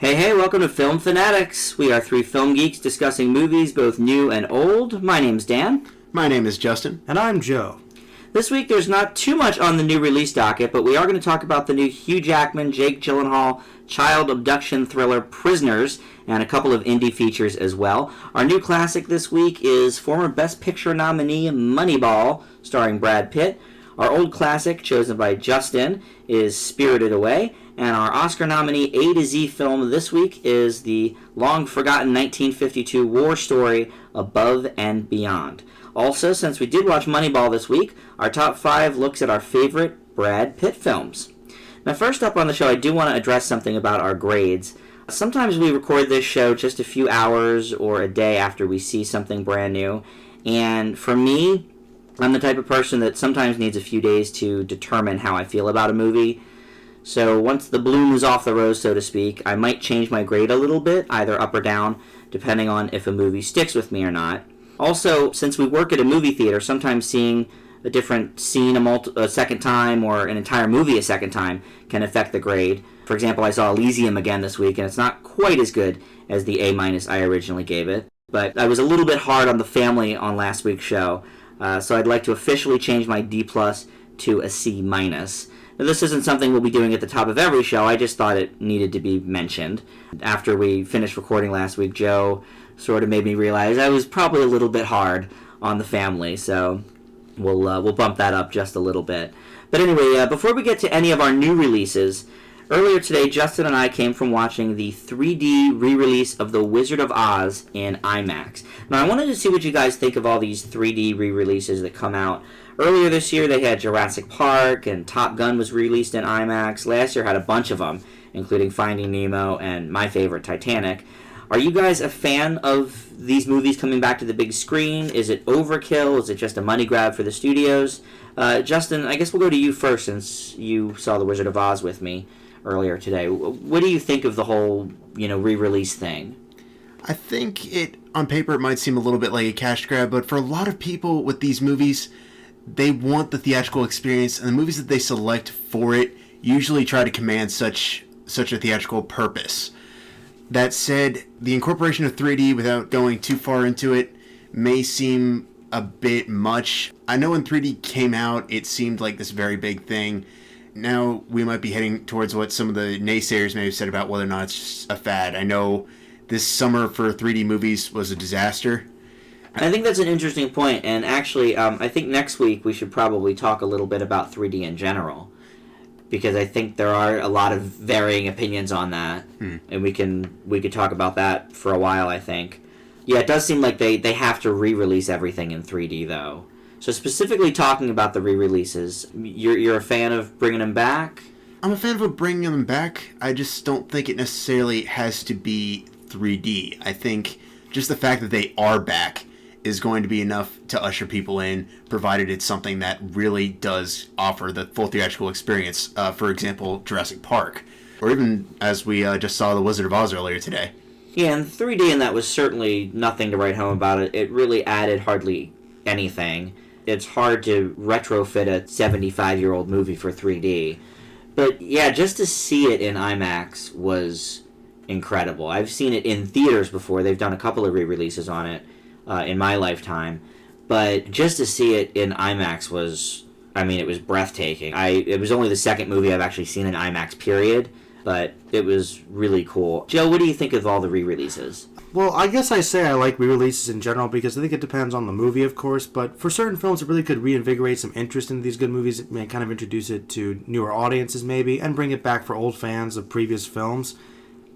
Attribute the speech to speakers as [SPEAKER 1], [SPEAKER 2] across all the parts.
[SPEAKER 1] Hey, welcome to Film Fanatics. We are three film geeks discussing movies, both new and old. My name's Dan.
[SPEAKER 2] My name is Justin.
[SPEAKER 3] And I'm Joe.
[SPEAKER 1] This week there's not too much on the new release docket, but we are going to talk about the new Hugh Jackman, Jake Gyllenhaal child abduction thriller Prisoners, and a couple of indie features as well. Our new classic this week is former Best Picture nominee Moneyball, starring Brad Pitt. Our old classic, chosen by Justin, is Spirited Away. And our Oscar nominee A to Z film this week is the long-forgotten 1952 war story Above and Beyond. Also, since we did watch Moneyball this week, our top 5 looks at our favorite Brad Pitt films. Now, first up on the show, I do want to address something about our grades. Sometimes we record this show just a few hours or a day after we see something brand new. And for me, I'm the type of person that sometimes needs a few days to determine how I feel about a movie. So once the bloom is off the rose, so to speak, I might change my grade a little bit, either up or down, depending on if a movie sticks with me or not. Also, since we work at a movie theater, sometimes seeing a different scene a second time or an entire movie a second time can affect the grade. For example, I saw Elysium again this week, and it's not quite as good as the A- I originally gave it. But I was a little bit hard on the family on last week's show, so I'd like to officially change my D+ to a C-. Now, this isn't something we'll be doing at the top of every show. I just thought it needed to be mentioned. After we finished recording last week, Joe sort of made me realize I was probably a little bit hard on the family, so we'll bump that up just a little bit. But anyway, before we get to any of our new releases, earlier today, Justin and I came from watching the 3D re-release of The Wizard of Oz in IMAX. Now, I wanted to see what you guys think of all these 3D re-releases that come out. Earlier this year, they had Jurassic Park, and Top Gun was released in IMAX. Last year had a bunch of them, including Finding Nemo and my favorite, Titanic. Are you guys a fan of these movies coming back to the big screen? Is it overkill? Is it just a money grab for the studios? Justin, I guess we'll go to you first, since you saw The Wizard of Oz with me earlier today. What do you think of the whole, re-release thing?
[SPEAKER 2] I think on paper, it might seem a little bit like a cash grab, but for a lot of people with these movies, they want the theatrical experience, and the movies that they select for it usually try to command such a theatrical purpose. That said, the incorporation of 3D without going too far into it may seem a bit much. I know when 3D came out, it seemed like this very big thing. Now we might be heading towards what some of the naysayers may have said about whether or not it's just a fad. I know this summer for 3D movies was a disaster.
[SPEAKER 1] I think that's an interesting point, and actually, I think next week we should probably talk a little bit about 3D in general, because I think there are a lot of varying opinions on that, and we could talk about that for a while, I think. Yeah, it does seem like they have to re-release everything in 3D, though. So specifically talking about the re-releases, you're a fan of bringing them back?
[SPEAKER 2] I'm a fan of bringing them back. I just don't think it necessarily has to be 3D. I think just the fact that they are back is going to be enough to usher people in, provided it's something that really does offer the full theatrical experience. For example, Jurassic Park, or even as we just saw The Wizard of Oz earlier today.
[SPEAKER 1] Yeah, and 3D in that was certainly nothing to write home about. It really added hardly anything. It's hard to retrofit a 75-year-old movie for 3D. But yeah, just to see it in IMAX was incredible. I've seen it in theaters before. They've done a couple of re-releases on it in my lifetime. But just to see it in IMAX was breathtaking. It was only the second movie I've actually seen in IMAX, period. But it was really cool. Joe, what do you think of all the re-releases?
[SPEAKER 3] Well, I guess I say I like re-releases in general because I think it depends on the movie, of course, but for certain films it really could reinvigorate some interest in these good movies and kind of introduce it to newer audiences maybe and bring it back for old fans of previous films.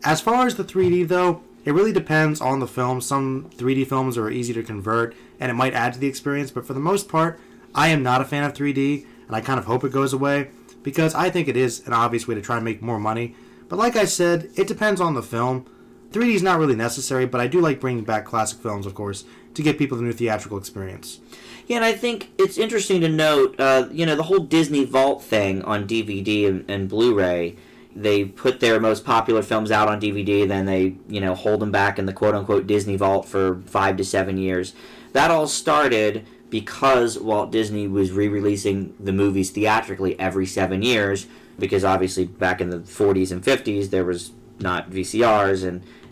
[SPEAKER 3] As far as the 3D, though, it really depends on the film. Some 3D films are easy to convert and it might add to the experience, but for the most part, I am not a fan of 3D and I kind of hope it goes away because I think it is an obvious way to try and make more money. But like I said, it depends on the film. 3D is not really necessary, but I do like bringing back classic films, of course, to give people the new theatrical experience.
[SPEAKER 1] Yeah, and I think it's interesting to note, the whole Disney Vault thing on DVD and Blu-ray. They put their most popular films out on DVD, then they, hold them back in the quote-unquote Disney Vault for 5 to 7 years. That all started because Walt Disney was re-releasing the movies theatrically every 7 years, because obviously back in the 40s and 50s there was not VCRs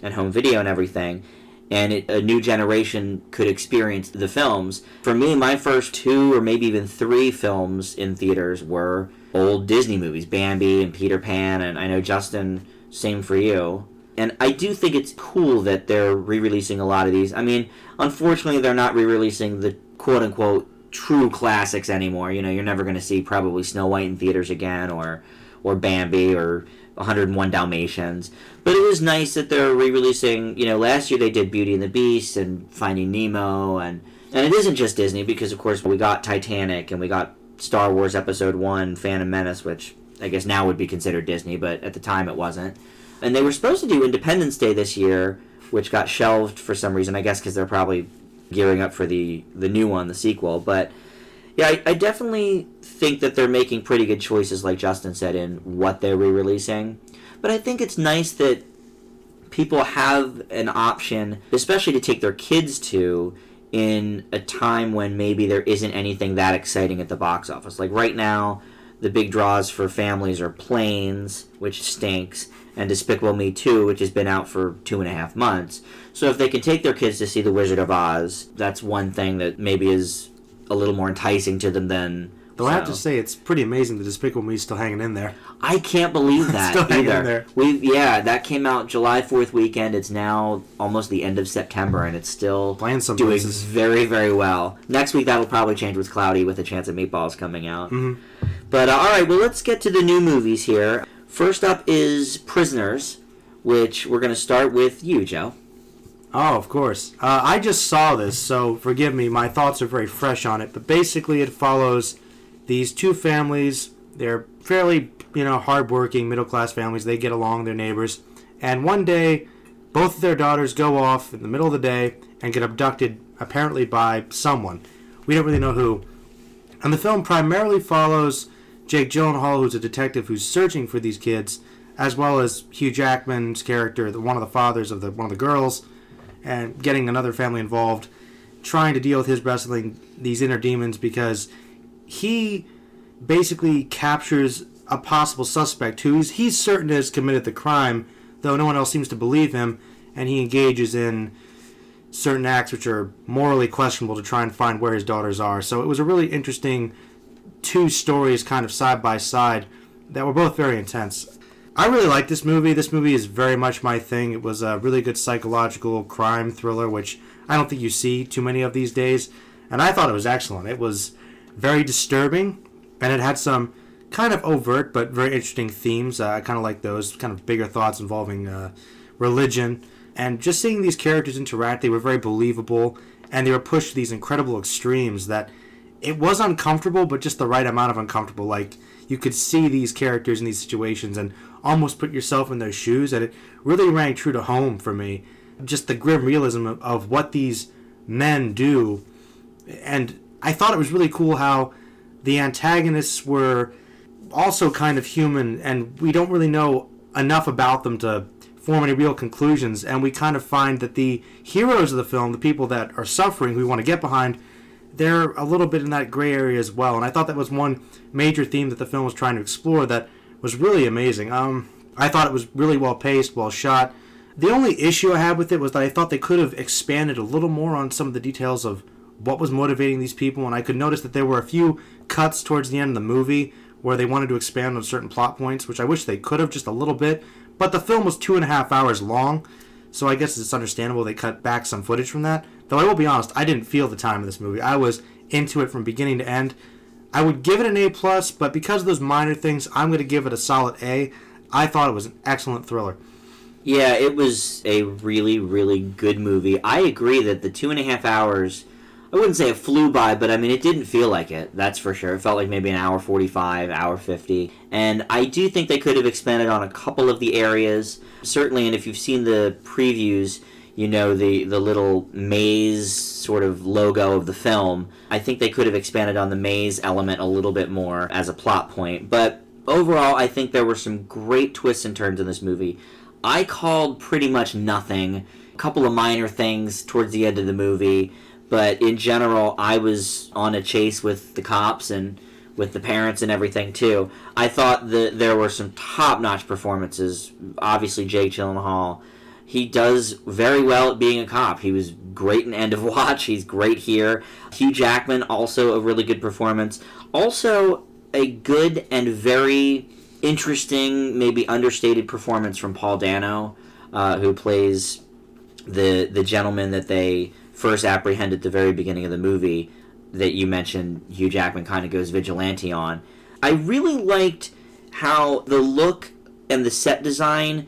[SPEAKER 1] and home video and everything. And a new generation could experience the films. For me, my first 2 or maybe even 3 films in theaters were old Disney movies, Bambi and Peter Pan, and I know, Justin, same for you. And I do think it's cool that they're re-releasing a lot of these. I mean, unfortunately, they're not re-releasing the quote-unquote true classics anymore. You know, you're never going to see probably Snow White in theaters again, or Bambi, or 101 Dalmatians. But it is nice that they're re-releasing, you know, last year they did Beauty and the Beast and Finding Nemo, and it isn't just Disney, because of course we got Titanic and we got Star Wars Episode 1, Phantom Menace, which I guess now would be considered Disney, but at the time it wasn't. And they were supposed to do Independence Day this year, which got shelved for some reason, I guess because they're probably gearing up for the new one, the sequel. But yeah, I definitely think that they're making pretty good choices, like Justin said, in what they're re-releasing. But I think it's nice that people have an option, especially to take their kids to, in a time when maybe there isn't anything that exciting at the box office. Like right now, the big draws for families are Planes, which stinks, and Despicable Me 2, which has been out for 2.5 months. So if they can take their kids to see The Wizard of Oz, that's one thing that maybe is a little more enticing to them than...
[SPEAKER 3] Though I have to say, it's pretty amazing that Despicable Me is still hanging in there.
[SPEAKER 1] I can't believe that
[SPEAKER 3] still hanging
[SPEAKER 1] either.
[SPEAKER 3] in there.
[SPEAKER 1] That came out July 4th weekend. It's now almost the end of September, and it's still
[SPEAKER 3] playing some
[SPEAKER 1] doing
[SPEAKER 3] places.
[SPEAKER 1] very, very well. Next week, that'll probably change with Cloudy, with A Chance at Meatballs coming out.
[SPEAKER 3] Mm-hmm.
[SPEAKER 1] But, all right, well, let's get to the new movies here. First up is Prisoners, which we're going to start with you, Joe.
[SPEAKER 3] Oh, of course. I just saw this, so forgive me. My thoughts are very fresh on it. But basically, it follows these 2 families. They're fairly, hardworking, middle-class families. They get along, they're neighbors. And one day, both of their daughters go off in the middle of the day and get abducted, apparently by someone. We don't really know who. And the film primarily follows Jake Gyllenhaal, who's a detective who's searching for these kids, as well as Hugh Jackman's character, one of the fathers of one of the girls, and getting another family involved, trying to deal with his wrestling these inner demons, because he basically captures a possible suspect who he's certain has committed the crime, though no one else seems to believe him, and he engages in certain acts which are morally questionable to try and find where his daughters are. So it was a really interesting 2 stories kind of side by side that were both very intense. I really like this movie. This movie is very much my thing. It was a really good psychological crime thriller, which I don't think you see too many of these days, and I thought it was excellent. It was very disturbing, and it had some kind of overt but very interesting themes. I kind of like those kind of bigger thoughts involving religion, and just seeing these characters interact, they were very believable, and they were pushed to these incredible extremes that it was uncomfortable, but just the right amount of uncomfortable. Like, you could see these characters in these situations and almost put yourself in their shoes, and it really rang true to home for me. Just the grim realism of what these men do. And I thought it was really cool how the antagonists were also kind of human, and we don't really know enough about them to form any real conclusions, and we kind of find that the heroes of the film, the people that are suffering, who we want to get behind, they're a little bit in that gray area as well. And I thought that was one major theme that the film was trying to explore that was really amazing. I thought it was really well paced, well shot. The only issue I had with it was that I thought they could have expanded a little more on some of the details of what was motivating these people, and I could notice that there were a few cuts towards the end of the movie where they wanted to expand on certain plot points, which I wish they could have just a little bit. But the film was 2.5 hours long, so I guess it's understandable they cut back some footage from that. Though I will be honest, I didn't feel the time of this movie. I was into it from beginning to end. I would give it an A+, but because of those minor things, I'm going to give it a solid A. I thought it was an excellent thriller.
[SPEAKER 1] Yeah, it was a really, really good movie. I agree that the 2.5 hours, I wouldn't say it flew by, but I mean, it didn't feel like it, that's for sure. It felt like maybe an hour 45, hour 50. And I do think they could have expanded on a couple of the areas. Certainly, and if you've seen the previews, you know, the little maze sort of logo of the film. I think they could have expanded on the maze element a little bit more as a plot point. But overall, I think there were some great twists and turns in this movie. I called pretty much nothing. A couple of minor things towards the end of the movie. But in general, I was on a chase with the cops and with the parents and everything too. I thought that there were some top-notch performances. Obviously, Jake Gyllenhaal, he does very well at being a cop. He was great in End of Watch. He's great here. Hugh Jackman, also a really good performance. Also, a good and very interesting, maybe understated performance from Paul Dano, who plays the gentleman that they first apprehend at the very beginning of the movie that you mentioned Hugh Jackman kind of goes vigilante on. I really liked how the look and the set design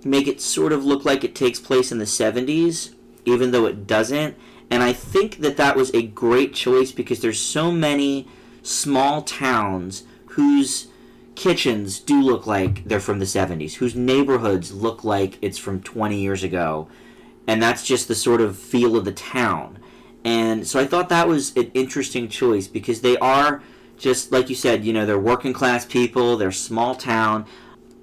[SPEAKER 1] make it sort of look like it takes place in the 70s, even though it doesn't. And I think that that was a great choice because there's so many small towns whose kitchens do look like they're from the 70s, whose neighborhoods look like it's from 20 years ago. And that's just the sort of feel of the town. And so I thought that was an interesting choice because they are just, like you said, you know, they're working class people, they're small town.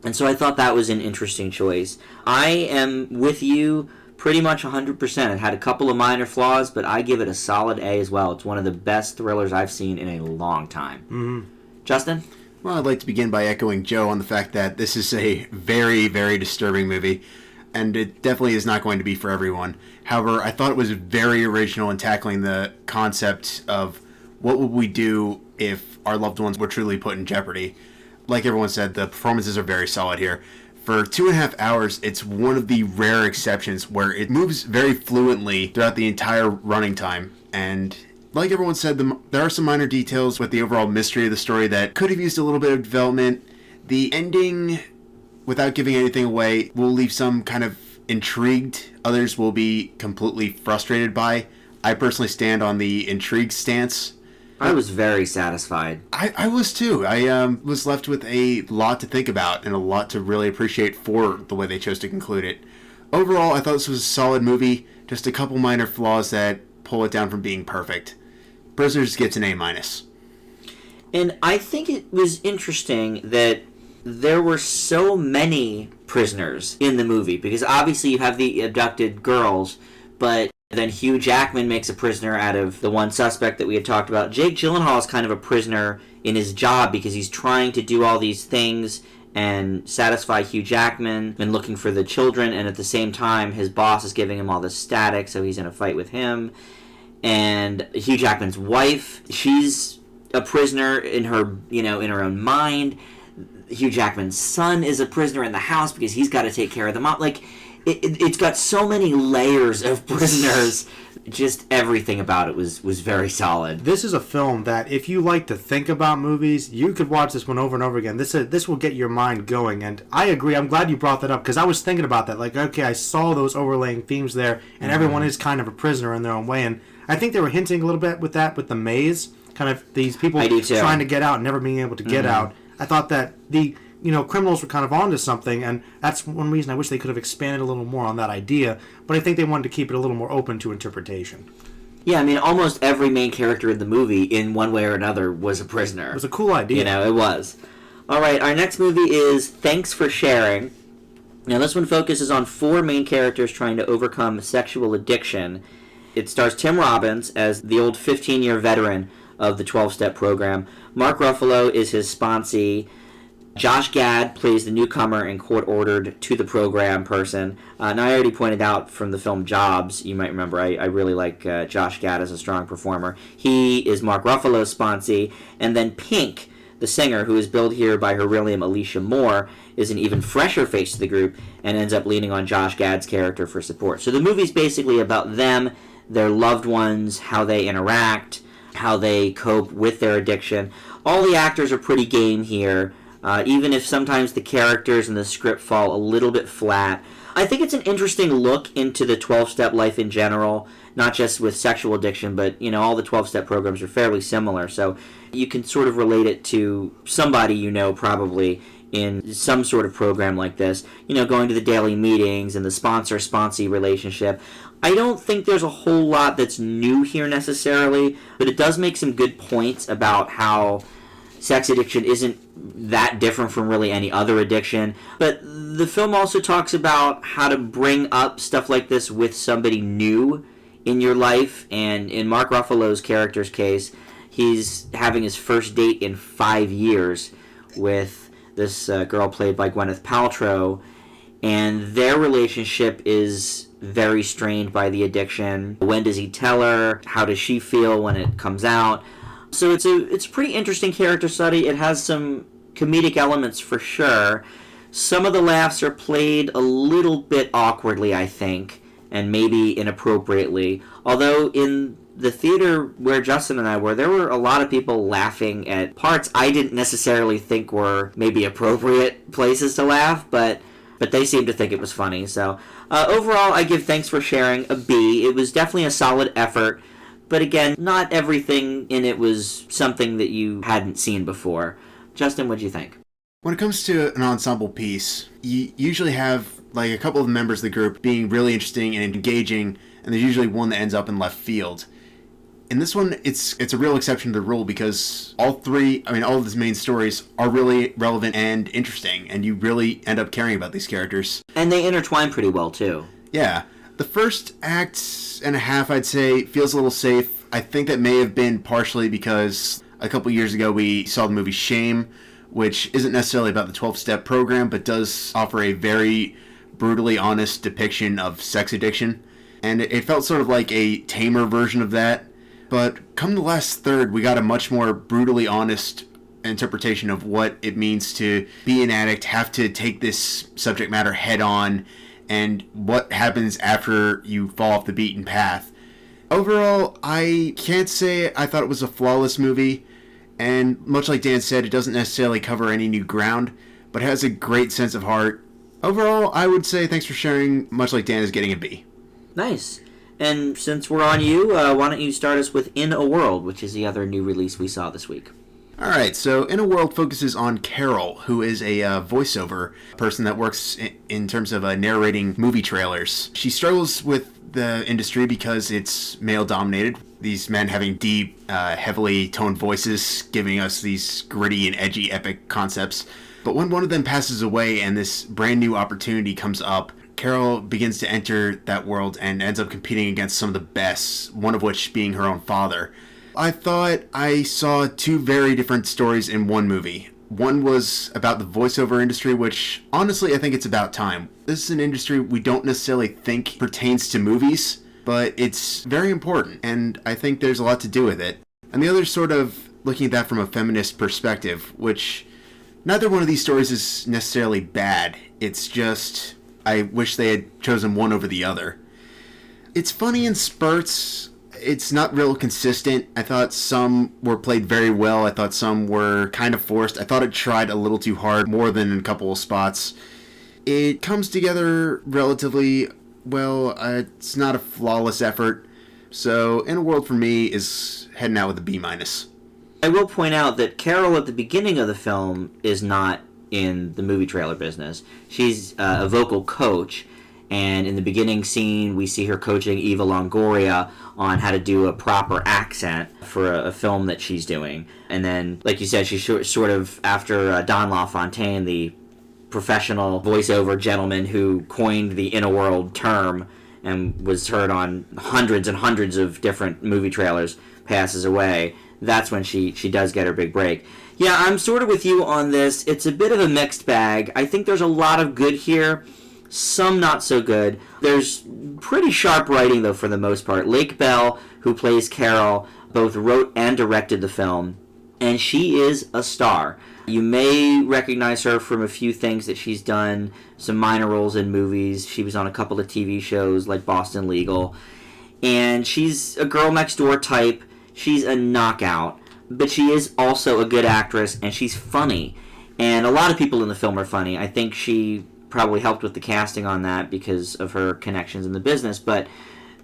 [SPEAKER 1] And so I thought that was an interesting choice. I am with you pretty much 100%. It had a couple of minor flaws, but I give it a solid A as well. It's one of the best thrillers I've seen in a long time.
[SPEAKER 3] Mm-hmm.
[SPEAKER 1] Justin?
[SPEAKER 2] Well, I'd like to begin by echoing Joe on the fact that this is a very, very disturbing movie, and it definitely is not going to be for everyone. However, I thought it was very original in tackling the concept of what would we do if our loved ones were truly put in jeopardy. Like everyone said, the performances are very solid here. For 2.5 hours, it's one of the rare exceptions where it moves very fluently throughout the entire running time. And like everyone said, there are some minor details with the overall mystery of the story that could have used a little bit of development. The ending, without giving anything away, will leave some kind of intrigued. Others will be completely frustrated by. I personally stand on the intrigued stance.
[SPEAKER 1] I was very satisfied.
[SPEAKER 2] I was too. I was left with a lot to think about and a lot to really appreciate for the way they chose to conclude it. Overall, I thought this was a solid movie. Just a couple minor flaws that pull it down from being perfect. Prisoners gets an A-.
[SPEAKER 1] And I think it was interesting that there were so many prisoners in the movie, because obviously you have the abducted girls, but then Hugh Jackman makes a prisoner out of the one suspect that we had talked about. Jake Gyllenhaal is kind of a prisoner in his job because he's trying to do all these things and satisfy Hugh Jackman and looking for the children, and at the same time his boss is giving him all this static, so he's in a fight with him. And Hugh Jackman's wife, she's a prisoner in her, in her own mind. Hugh Jackman's son is a prisoner in the house because he's got to take care of the mom. Like, it's got so many layers of prisoners. Just everything about it was very solid.
[SPEAKER 3] This is a film that if you like to think about movies, you could watch this one over and over again. This will get your mind going. And I agree. I'm glad you brought that up because I was thinking about that. Like, okay, I saw those overlaying themes there, and everyone is kind of a prisoner in their own way. And I think they were hinting a little bit with that, with the maze. Kind of these people trying to get out and never being able to get out. I thought that the criminals were kind of onto something, and that's one reason I wish they could have expanded a little more on that idea, but I think they wanted to keep it a little more open to interpretation.
[SPEAKER 1] Yeah, I mean, almost every main character in the movie, in one way or another, was a prisoner.
[SPEAKER 3] It was a cool idea.
[SPEAKER 1] It was. All right, our next movie is Thanks for Sharing. Now, this one focuses on 4 main characters trying to overcome sexual addiction. It stars Tim Robbins as the old 15-year veteran of the 12-step program. Mark Ruffalo is his sponsee. Josh Gad plays the newcomer and court-ordered to the program person. Now, I already pointed out from the film Jobs, you might remember, I really like Josh Gad as a strong performer. He is Mark Ruffalo's sponsee. And then Pink, the singer, who is billed here by her real name Alicia Moore, is an even fresher face to the group and ends up leaning on Josh Gad's character for support. So the movie's basically about them, their loved ones, how they interact, how they cope with their addiction. All the actors are pretty game here. Even if sometimes the characters and the script fall a little bit flat. I think it's an interesting look into the 12-step life in general, not just with sexual addiction, but, all the 12-step programs are fairly similar, so you can sort of relate it to somebody probably in some sort of program like this, going to the daily meetings and the sponsor-sponsee relationship. I don't think there's a whole lot that's new here necessarily, but it does make some good points about how sex addiction isn't that different from really any other addiction. But the film also talks about how to bring up stuff like this with somebody new in your life. And in Mark Ruffalo's character's case, He's having his first date in 5 years with this girl played by Gwyneth Paltrow, and their relationship is very strained by the addiction. When does he tell her? How does she feel when it comes out? So it's a pretty interesting character study. It has some comedic elements for sure. Some of the laughs are played a little bit awkwardly, I think, and maybe inappropriately. Although in the theater where Justin and I were, there were a lot of people laughing at parts I didn't necessarily think were maybe appropriate places to laugh, but they seemed to think it was funny. So overall, I give Thanks for Sharing a B. It was definitely a solid effort, but again, not everything in it was something that you hadn't seen before. Justin, what'd you think?
[SPEAKER 2] When it comes to an ensemble piece, you usually have like a couple of members of the group being really interesting and engaging, and there's usually one that ends up in left field. In this one, it's a real exception to the rule because all of the main stories are really relevant and interesting, and you really end up caring about these characters.
[SPEAKER 1] And they intertwine pretty well, too.
[SPEAKER 2] Yeah. The first act and a half, I'd say, feels a little safe. I think that may have been partially because a couple years ago we saw the movie Shame, which isn't necessarily about the 12-step program, but does offer a very brutally honest depiction of sex addiction. And it felt sort of like a tamer version of that. But come the last third, we got a much more brutally honest interpretation of what it means to be an addict, have to take this subject matter head on, and what happens after you fall off the beaten path. Overall, I can't say I thought it was a flawless movie, and much like Dan said, it doesn't necessarily cover any new ground, but has a great sense of heart. Overall, I would say Thanks for Sharing, much like Dan, is getting a B.
[SPEAKER 1] Nice. And since we're on you, why don't you start us with In a World, which is the other new release we saw this week.
[SPEAKER 2] Alright, so In a World focuses on Carol, who is a voiceover person that works in terms of narrating movie trailers. She struggles with the industry because it's male-dominated. These men having deep, heavily toned voices, giving us these gritty and edgy epic concepts. But when one of them passes away and this brand new opportunity comes up, Carol begins to enter that world and ends up competing against some of the best, one of which being her own father. I thought I saw two very different stories in one movie. One was about the voiceover industry, which honestly I think it's about time. This is an industry we don't necessarily think pertains to movies, but it's very important, and I think there's a lot to do with it. And the other sort of looking at that from a feminist perspective, which neither one of these stories is necessarily bad. It's just I wish they had chosen one over the other. It's funny in spurts. It's not real consistent. I thought some were played very well. I thought some were kind of forced. I thought it tried a little too hard, more than in a couple of spots. It comes together relatively well. It's not a flawless effort. So In a World for me is heading out with a B-.
[SPEAKER 1] I will point out that Carol at the beginning of the film is not in the movie trailer business. She's a vocal coach, and in the beginning scene we see her coaching Eva Longoria on how to do a proper accent for a film that she's doing. And then, like you said, she's sort of after Don LaFontaine, the professional voiceover gentleman who coined the In a World term and was heard on hundreds and hundreds of different movie trailers, passes away. That's when she does get her big break. Yeah, I'm sort of with you on this. It's a bit of a mixed bag. I think there's a lot of good here, some not so good. There's pretty sharp writing, though, for the most part. Lake Bell, who plays Carol, both wrote and directed the film, and she is a star. You may recognize her from a few things that she's done, some minor roles in movies. She was on a couple of TV shows like Boston Legal, and she's a girl next door type. She's a knockout, but she is also a good actress, and she's funny. And a lot of people in the film are funny. I think she probably helped with the casting on that because of her connections in the business, but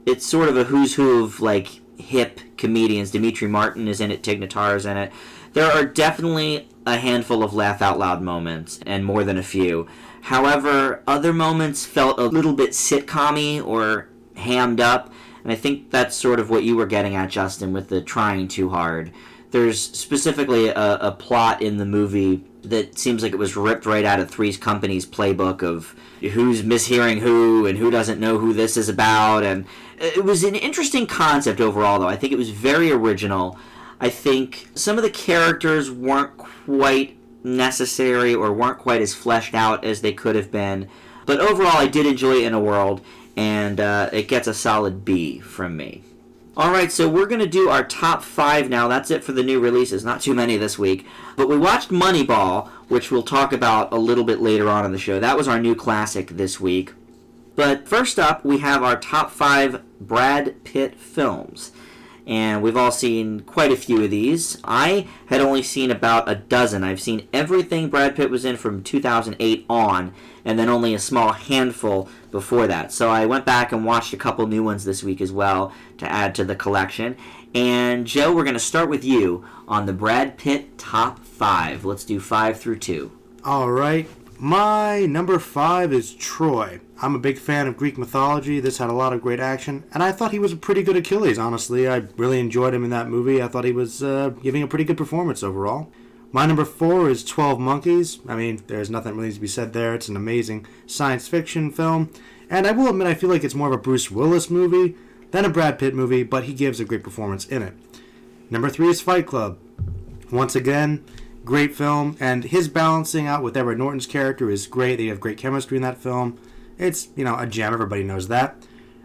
[SPEAKER 1] it's sort of a who's who of, like, hip comedians. Dimitri Martin is in it, Tig Notar's in it. There are definitely a handful of laugh-out-loud moments, and more than a few. However, other moments felt a little bit sitcom-y or hammed up, and I think that's sort of what you were getting at, Justin, with the trying too hard. There's specifically a plot in the movie that seems like it was ripped right out of Three's Company's playbook of who's mishearing who and who doesn't know who this is about. And it was an interesting concept overall, though. I think it was very original. I think some of the characters weren't quite necessary or weren't quite as fleshed out as they could have been. But overall, I did enjoy In a World, and it gets a solid B from me. Alright, so we're going to do our top 5 now. That's it for the new releases. Not too many this week. But we watched Moneyball, which we'll talk about a little bit later on in the show. That was our new classic this week. But first up, we have our top 5 Brad Pitt films. And we've all seen quite a few of these. I had only seen about a dozen. I've seen everything Brad Pitt was in from 2008 on, and then only a small handful before that. So I went back and watched a couple new ones this week as well to add to the collection. And Joe, we're going to start with you on the Brad Pitt top 5. Let's do 5 through 2.
[SPEAKER 3] All right. My number 5 is Troy. I'm a big fan of Greek mythology. This had a lot of great action, and I thought he was a pretty good Achilles, honestly. I really enjoyed him in that movie. I thought he was giving a pretty good performance overall. My number 4 is 12 Monkeys. I mean, there's nothing really to be said there. It's an amazing science fiction film, and I will admit I feel like it's more of a Bruce Willis movie than a Brad Pitt movie, but he gives a great performance in it. Number 3 is Fight Club. Once again, great film, and his balancing out with Edward Norton's character is great. They have great chemistry in that film. It's, a gem. Everybody knows that.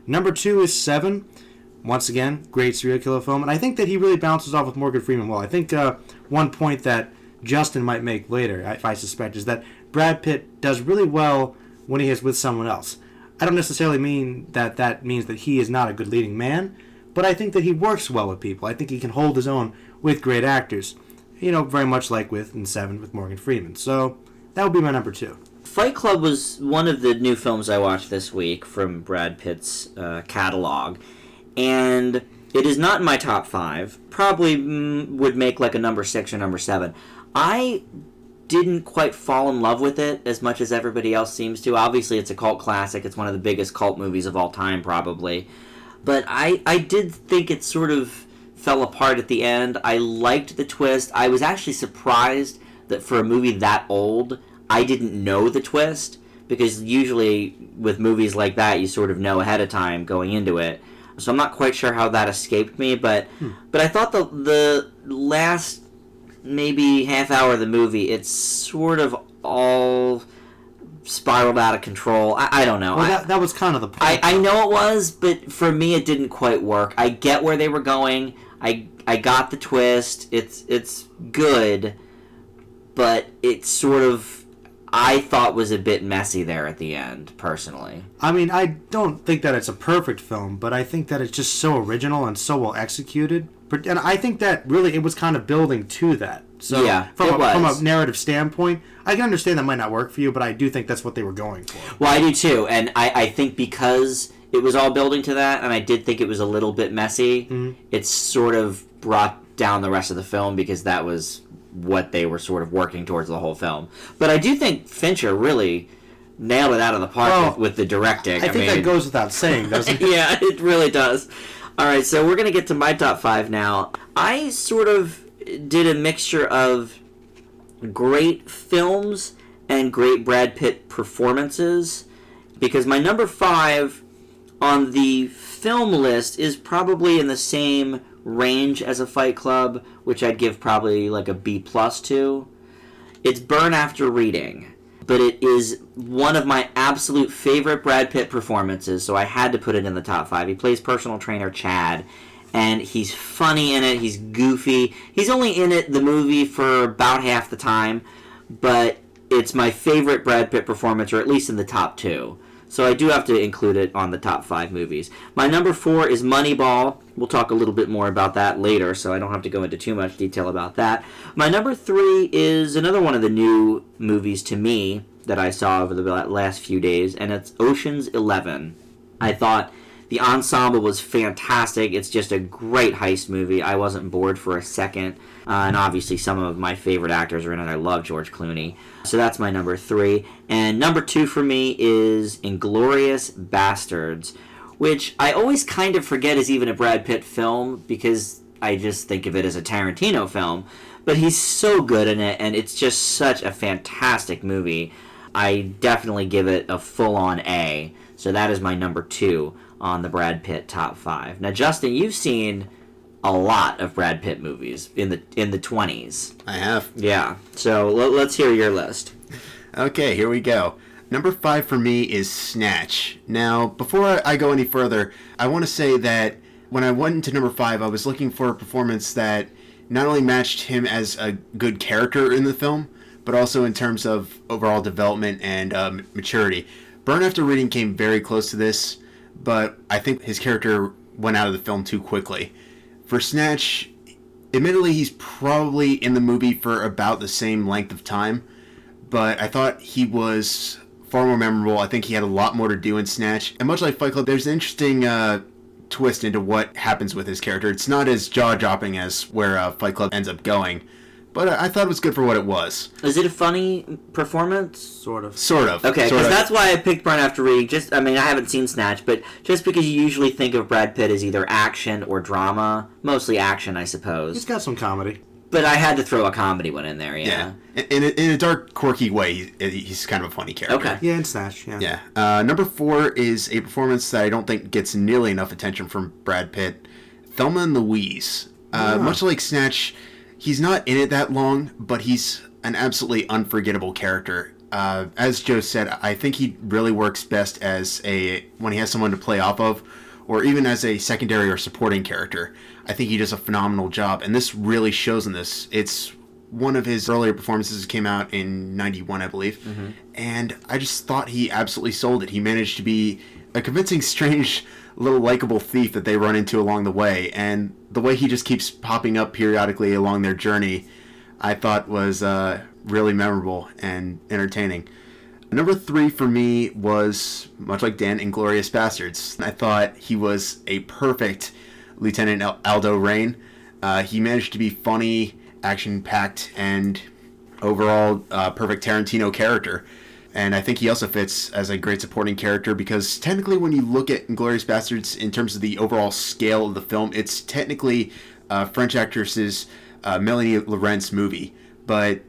[SPEAKER 3] Number 2 is Seven. Once again, great serial killer film, and I think that he really bounces off with Morgan Freeman well. I think one point that Justin might make later, if I suspect, is that Brad Pitt does really well when he is with someone else. I don't necessarily mean that means that he is not a good leading man, but I think that he works well with people. I think he can hold his own with great actors. Very much like in Seven with Morgan Freeman. So that would be my number 2.
[SPEAKER 1] Fight Club was one of the new films I watched this week from Brad Pitt's catalog, and it is not in my top 5. Probably would make like a number 6 or number 7. I didn't quite fall in love with it as much as everybody else seems to. Obviously, it's a cult classic. It's one of the biggest cult movies of all time, probably. But I did think it sort of fell apart at the end. I liked the twist. I was actually surprised that for a movie that old, I didn't know the twist, because usually with movies like that, you sort of know ahead of time going into it. So I'm not quite sure how that escaped me, but I thought the last maybe half hour of the movie, it's sort of all spiraled out of control. I don't know.
[SPEAKER 3] Well, that was kind of the point.
[SPEAKER 1] I know it was, but for me it didn't quite work. I get where they were going. I got the twist. It's good, but it's sort of, I thought, was a bit messy there at the end, personally.
[SPEAKER 3] I mean, I don't think that it's a perfect film, but I think that it's just so original and so well executed. And I think that really it was kind of building to that. So
[SPEAKER 1] yeah,
[SPEAKER 3] from a narrative standpoint, I can understand that might not work for you, but I do think that's what they were going for.
[SPEAKER 1] Well, I do too, and I think because it was all building to that, and I did think it was a little bit messy, it sort of brought down the rest of the film, because that was what they were sort of working towards the whole film. But I do think Fincher really nailed it out of the park with the directing.
[SPEAKER 3] I think that goes without saying, doesn't it?
[SPEAKER 1] Yeah, it really does. All right, so we're going to get to my top 5 now. I sort of did a mixture of great films and great Brad Pitt performances, because my number 5 on the film list is probably in the same range as a Fight Club, which I'd give probably like a B+ to. It's Burn After Reading, but it is one of my absolute favorite Brad Pitt performances, so I had to put it in the top 5. He plays personal trainer Chad, and he's funny in it, he's goofy. He's only in the movie for about half the time, but it's my favorite Brad Pitt performance, or at least in the top 2. So I do have to include it on the top 5 movies. My number 4 is Moneyball. We'll talk a little bit more about that later, so I don't have to go into too much detail about that. My number 3 is another one of the new movies to me that I saw over the last few days, and it's Ocean's 11. I thought the ensemble was fantastic. It's just a great heist movie. I wasn't bored for a second. And obviously some of my favorite actors are in it. I love George Clooney. So that's my number 3. And number 2 for me is Inglourious Bastards, which I always kind of forget is even a Brad Pitt film, because I just think of it as a Tarantino film. But he's so good in it, and it's just such a fantastic movie. I definitely give it a full-on A. So that is my number 2 on the Brad Pitt top 5. Now, Justin, you've seen a lot of Brad Pitt movies in the 20s.
[SPEAKER 2] I have.
[SPEAKER 1] Yeah. So let's hear your list.
[SPEAKER 2] Okay, here we go. Number 5 for me is Snatch. Now, before I go any further, I want to say that when I went into number 5, I was looking for a performance that not only matched him as a good character in the film, but also in terms of overall development and maturity. Burn After Reading came very close to this, but I think his character went out of the film too quickly. For Snatch, admittedly, he's probably in the movie for about the same length of time, but I thought he was far more memorable. I think he had a lot more to do in Snatch. And much like Fight Club, there's an interesting twist into what happens with his character. It's not as jaw-dropping as where Fight Club ends up going, but I thought it was good for what it was.
[SPEAKER 1] Is it a funny performance?
[SPEAKER 3] Sort of.
[SPEAKER 2] Sort of.
[SPEAKER 1] Okay,
[SPEAKER 2] sort
[SPEAKER 1] because
[SPEAKER 2] of.
[SPEAKER 1] that's why I picked Burn After Reading. I haven't seen Snatch, but just because you usually think of Brad Pitt as either action or drama. Mostly action, I suppose.
[SPEAKER 3] He's got some comedy.
[SPEAKER 1] But I had to throw a comedy one in there, yeah.
[SPEAKER 2] In a dark, quirky way, he's kind of a funny character.
[SPEAKER 1] Okay.
[SPEAKER 3] Yeah, and Snatch, yeah.
[SPEAKER 2] Yeah. Number 4 is a performance that I don't think gets nearly enough attention from Brad Pitt. Thelma and Louise. Much like Snatch, he's not in it that long, but he's an absolutely unforgettable character. As Joe said, I think he really works best as when he has someone to play off of, or even as a secondary or supporting character. I think he does a phenomenal job, and this really shows in this. It's one of his earlier performances came out in 91, I believe, and I just thought he absolutely sold it. He managed to be a convincing, strange, little likable thief that they run into along the way, and the way he just keeps popping up periodically along their journey, I thought was really memorable and entertaining. Number 3 for me was, much like Dan, Inglourious Bastards. I thought he was a perfect Lieutenant Aldo Raine. He managed to be funny, action-packed, and overall perfect Tarantino character. And I think he also fits as a great supporting character because technically when you look at Inglourious Bastards in terms of the overall scale of the film, it's technically French actress's Melanie Laurent's movie. But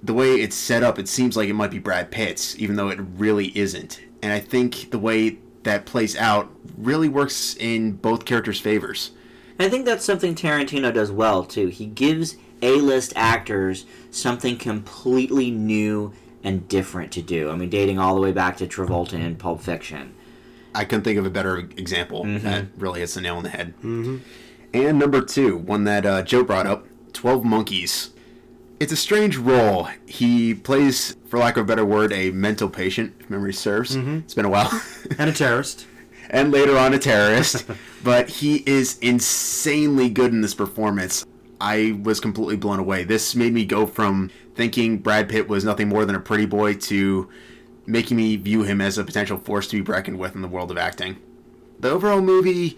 [SPEAKER 2] the way it's set up, it seems like it might be Brad Pitt's, even though it really isn't. And I think the way that plays out really works in both characters' favors.
[SPEAKER 1] I think that's something Tarantino does well, too. He gives A-list actors something completely new and different to do. Dating all the way back to Travolta in Pulp Fiction.
[SPEAKER 2] I couldn't think of a better example. That really hits the nail on the head. And number 2, one that Joe brought up, 12 Monkeys. It's a strange role. He plays, for lack of a better word, a mental patient, if memory serves. It's been a while.
[SPEAKER 3] And a terrorist.
[SPEAKER 2] And later on a terrorist. But he is insanely good in this performance. I was completely blown away. This made me go from thinking Brad Pitt was nothing more than a pretty boy to making me view him as a potential force to be reckoned with in the world of acting. The overall movie,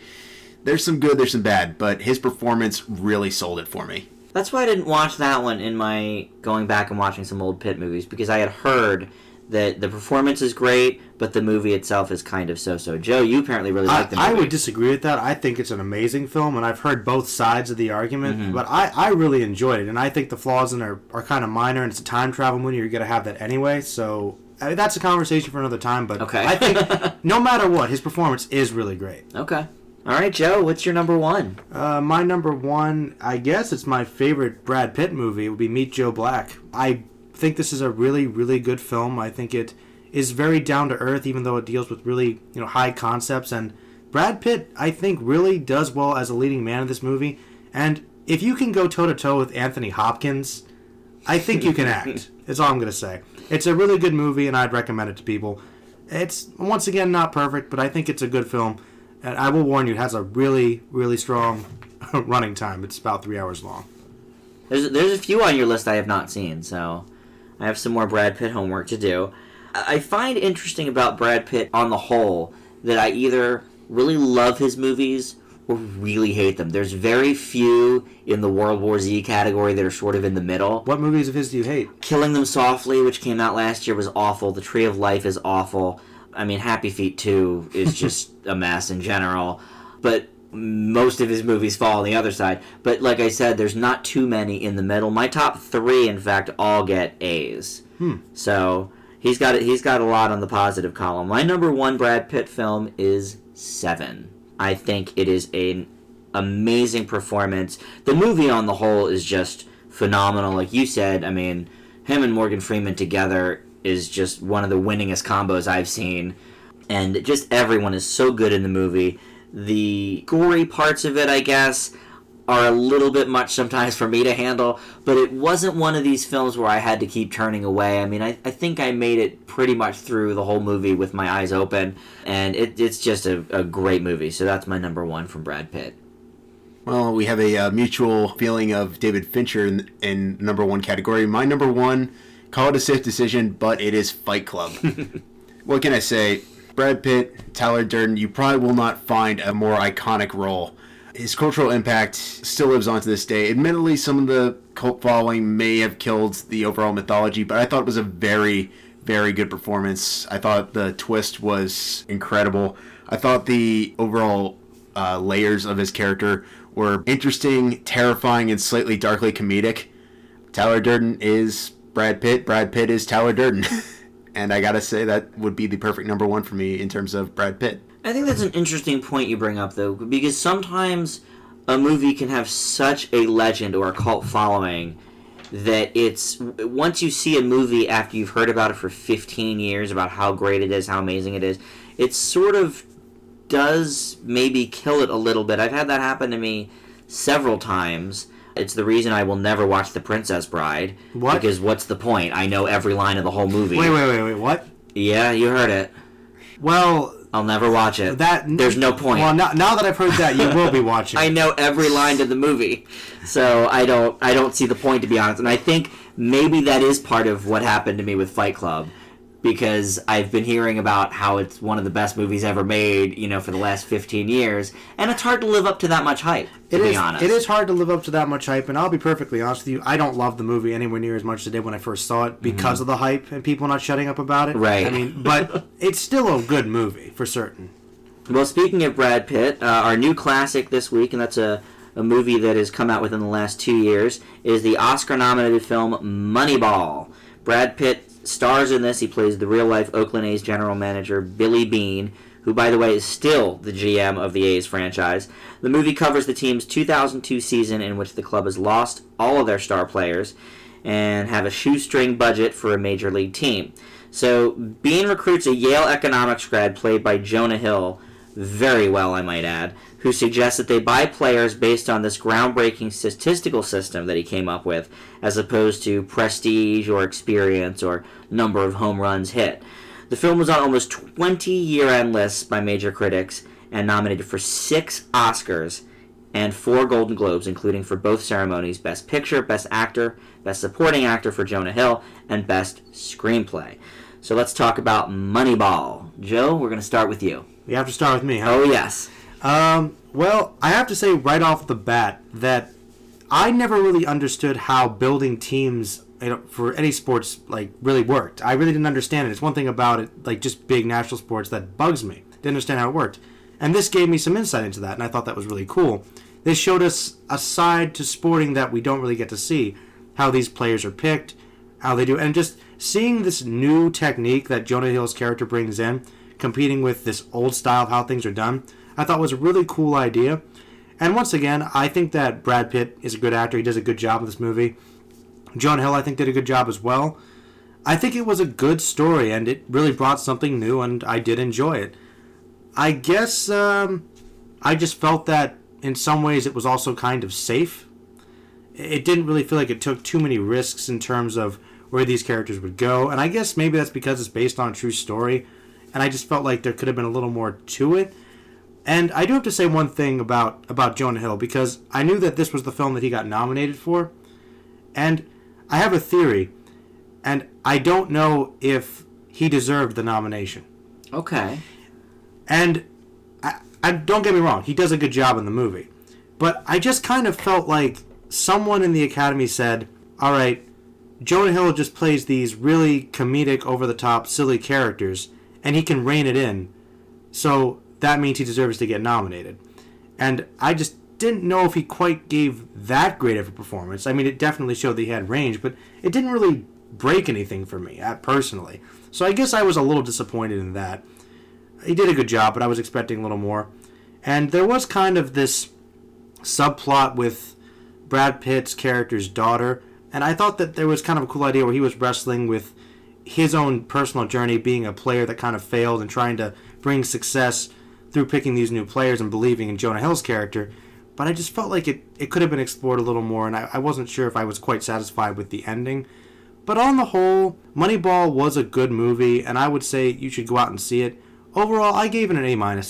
[SPEAKER 2] there's some good, there's some bad, but his performance really sold it for me.
[SPEAKER 1] That's why I didn't watch that one in my going back and watching some old Pitt movies, because I had heard that the performance is great, but the movie itself is kind of so-so. Joe, you apparently really like the movie.
[SPEAKER 3] I would disagree with that. I think it's an amazing film, and I've heard both sides of the argument, but I really enjoyed it, and I think the flaws in it are kind of minor, and it's a time travel movie. You're going to have that anyway, so that's a conversation for another time, but
[SPEAKER 1] okay.
[SPEAKER 3] I think no matter what, his performance is really great.
[SPEAKER 1] Okay. All right, Joe, what's your number 1?
[SPEAKER 3] My number 1, I guess it's my favorite Brad Pitt movie, would be Meet Joe Black. I think this is a really, really good film. I think it is very down to earth, even though it deals with really, high concepts. And Brad Pitt, I think, really does well as a leading man in this movie. And if you can go toe to toe with Anthony Hopkins, I think you can act. That's all I'm going to say. It's a really good movie, and I'd recommend it to people. It's once again not perfect, but I think it's a good film. And I will warn you, it has a really, really strong running time. It's about 3 hours long.
[SPEAKER 1] There's a few on your list I have not seen, so I have some more Brad Pitt homework to do. I find interesting about Brad Pitt on the whole that I either really love his movies or really hate them. There's very few in the World War Z category that are sort of in the middle.
[SPEAKER 3] What movies of his do you hate?
[SPEAKER 1] Killing Them Softly, which came out last year, was awful. The Tree of Life is awful. Happy Feet 2 is just a mess in general. But most of his movies fall on the other side. But like I said, there's not too many in the middle. My top 3, in fact, all get A's. So he's got a lot on the positive column. My number 1 Brad Pitt film is Seven. I think it is an amazing performance. The movie on the whole is just phenomenal. Like you said, I mean, him and Morgan Freeman together is just one of the winningest combos I've seen. And just everyone is so good in the movie. The gory parts of it, I guess, are a little bit much sometimes for me to handle, but it wasn't one of these films where I had to keep turning away. I mean, I think I made it pretty much through the whole movie with my eyes open, and it's just a great movie. So that's my number one from Brad Pitt.
[SPEAKER 2] Well, we have a mutual feeling of David Fincher in number one category. My number one, call it a safe decision, but it is Fight Club. What can I say? Brad Pitt, Tyler Durden, you probably will not find a more iconic role. His cultural impact still lives on to this day. Admittedly, some of the cult following may have killed the overall mythology, but I thought it was a very, very good performance. I thought the twist was incredible. I thought the overall layers of his character were interesting, terrifying, and slightly darkly comedic. Tyler Durden is Brad Pitt. Brad Pitt is Tyler Durden. And I gotta say, that would be the perfect number one for me in terms of Brad Pitt.
[SPEAKER 1] I think that's an interesting point you bring up, though, because sometimes a movie can have such a legend or a cult following that it's, once you see a movie after you've heard about it for 15 years, about how great it is, how amazing it is, it sort of does maybe kill it a little bit. I've had that happen to me several times. It's the reason I will never watch The Princess Bride.
[SPEAKER 3] What?
[SPEAKER 1] Because what's the point? I know every line of the whole movie.
[SPEAKER 3] Wait, what?
[SPEAKER 1] Yeah, you heard it.
[SPEAKER 3] Well,
[SPEAKER 1] I'll never watch it. There's no point.
[SPEAKER 3] Well, now that I've heard that, you will be watching.
[SPEAKER 1] I know every line of the movie, so I don't see the point, to be honest. And I think maybe that is part of what happened to me with Fight Club, because I've been hearing about how it's one of the best movies ever made, for the last 15 years, and it's hard to live up to that much hype, to be honest.
[SPEAKER 3] It is hard to live up to that much hype, and I'll be perfectly honest with you, I don't love the movie anywhere near as much as I did when I first saw it because of the hype and people not shutting up about it.
[SPEAKER 1] Right.
[SPEAKER 3] I mean, but it's still a good movie, for certain.
[SPEAKER 1] Well, speaking of Brad Pitt, our new classic this week, and that's a movie that has come out within the last 2 years, is the Oscar-nominated film Moneyball. Brad Pitt stars in this. He plays the real-life Oakland A's general manager, Billy Beane, who, by the way, is still the GM of the A's franchise. The movie covers the team's 2002 season in which the club has lost all of their star players and have a shoestring budget for a major league team. So Beane recruits a Yale economics grad played by Jonah Hill, very well, I might add, who suggests that they buy players based on this groundbreaking statistical system that he came up with, as opposed to prestige or experience or number of home runs hit. The film was on almost 20 year-end lists by major critics and nominated for 6 Oscars and 4 Golden Globes, including for both ceremonies, Best Picture, Best Actor, Best Supporting Actor for Jonah Hill, and Best Screenplay. So let's talk about Moneyball. Joe, we're going to start with you.
[SPEAKER 3] You have to start with me, huh?
[SPEAKER 1] Oh, yes.
[SPEAKER 3] Well, I have to say right off the bat that I never really understood how building teams for any sports really worked. I really didn't understand it. It's one thing about it, just big national sports, that bugs me. Didn't understand how it worked. And this gave me some insight into that, and I thought that was really cool. They showed us a side to sporting that we don't really get to see. How these players are picked, how they do, and just seeing this new technique that Jonah Hill's character brings in, competing with this old style of how things are done, I thought was a really cool idea. And once again, I think that Brad Pitt is a good actor. He does a good job in this movie. Jonah Hill, I think, did a good job as well. I think it was a good story, and it really brought something new, and I did enjoy it. I guess I just felt that in some ways it was also kind of safe. It didn't really feel like it took too many risks in terms of where these characters would go, and I guess maybe that's because it's based on a true story, and I just felt like there could have been a little more to it. And I do have to say one thing about Jonah Hill, because I knew that this was the film that he got nominated for, and I have a theory, and I don't know if he deserved the nomination.
[SPEAKER 1] Okay.
[SPEAKER 3] And I don't get me wrong, he does a good job in the movie, but I just kind of felt like someone in the Academy said, all right, Jonah Hill just plays these really comedic, over-the-top, silly characters, and he can rein it in, so that means he deserves to get nominated. And I just didn't know if he quite gave that great of a performance. I mean, it definitely showed that he had range, but it didn't really break anything for me, personally. So I guess I was a little disappointed in that. He did a good job, but I was expecting a little more. And there was kind of this subplot with Brad Pitt's character's daughter, and I thought that there was kind of a cool idea where he was wrestling with his own personal journey, being a player that kind of failed and trying to bring success through picking these new players and believing in Jonah Hill's character. But I just felt like it could have been explored a little more, and I wasn't sure if I was quite satisfied with the ending. But on the whole, Moneyball was a good movie, and I would say you should go out and see it. Overall, I gave it an A-.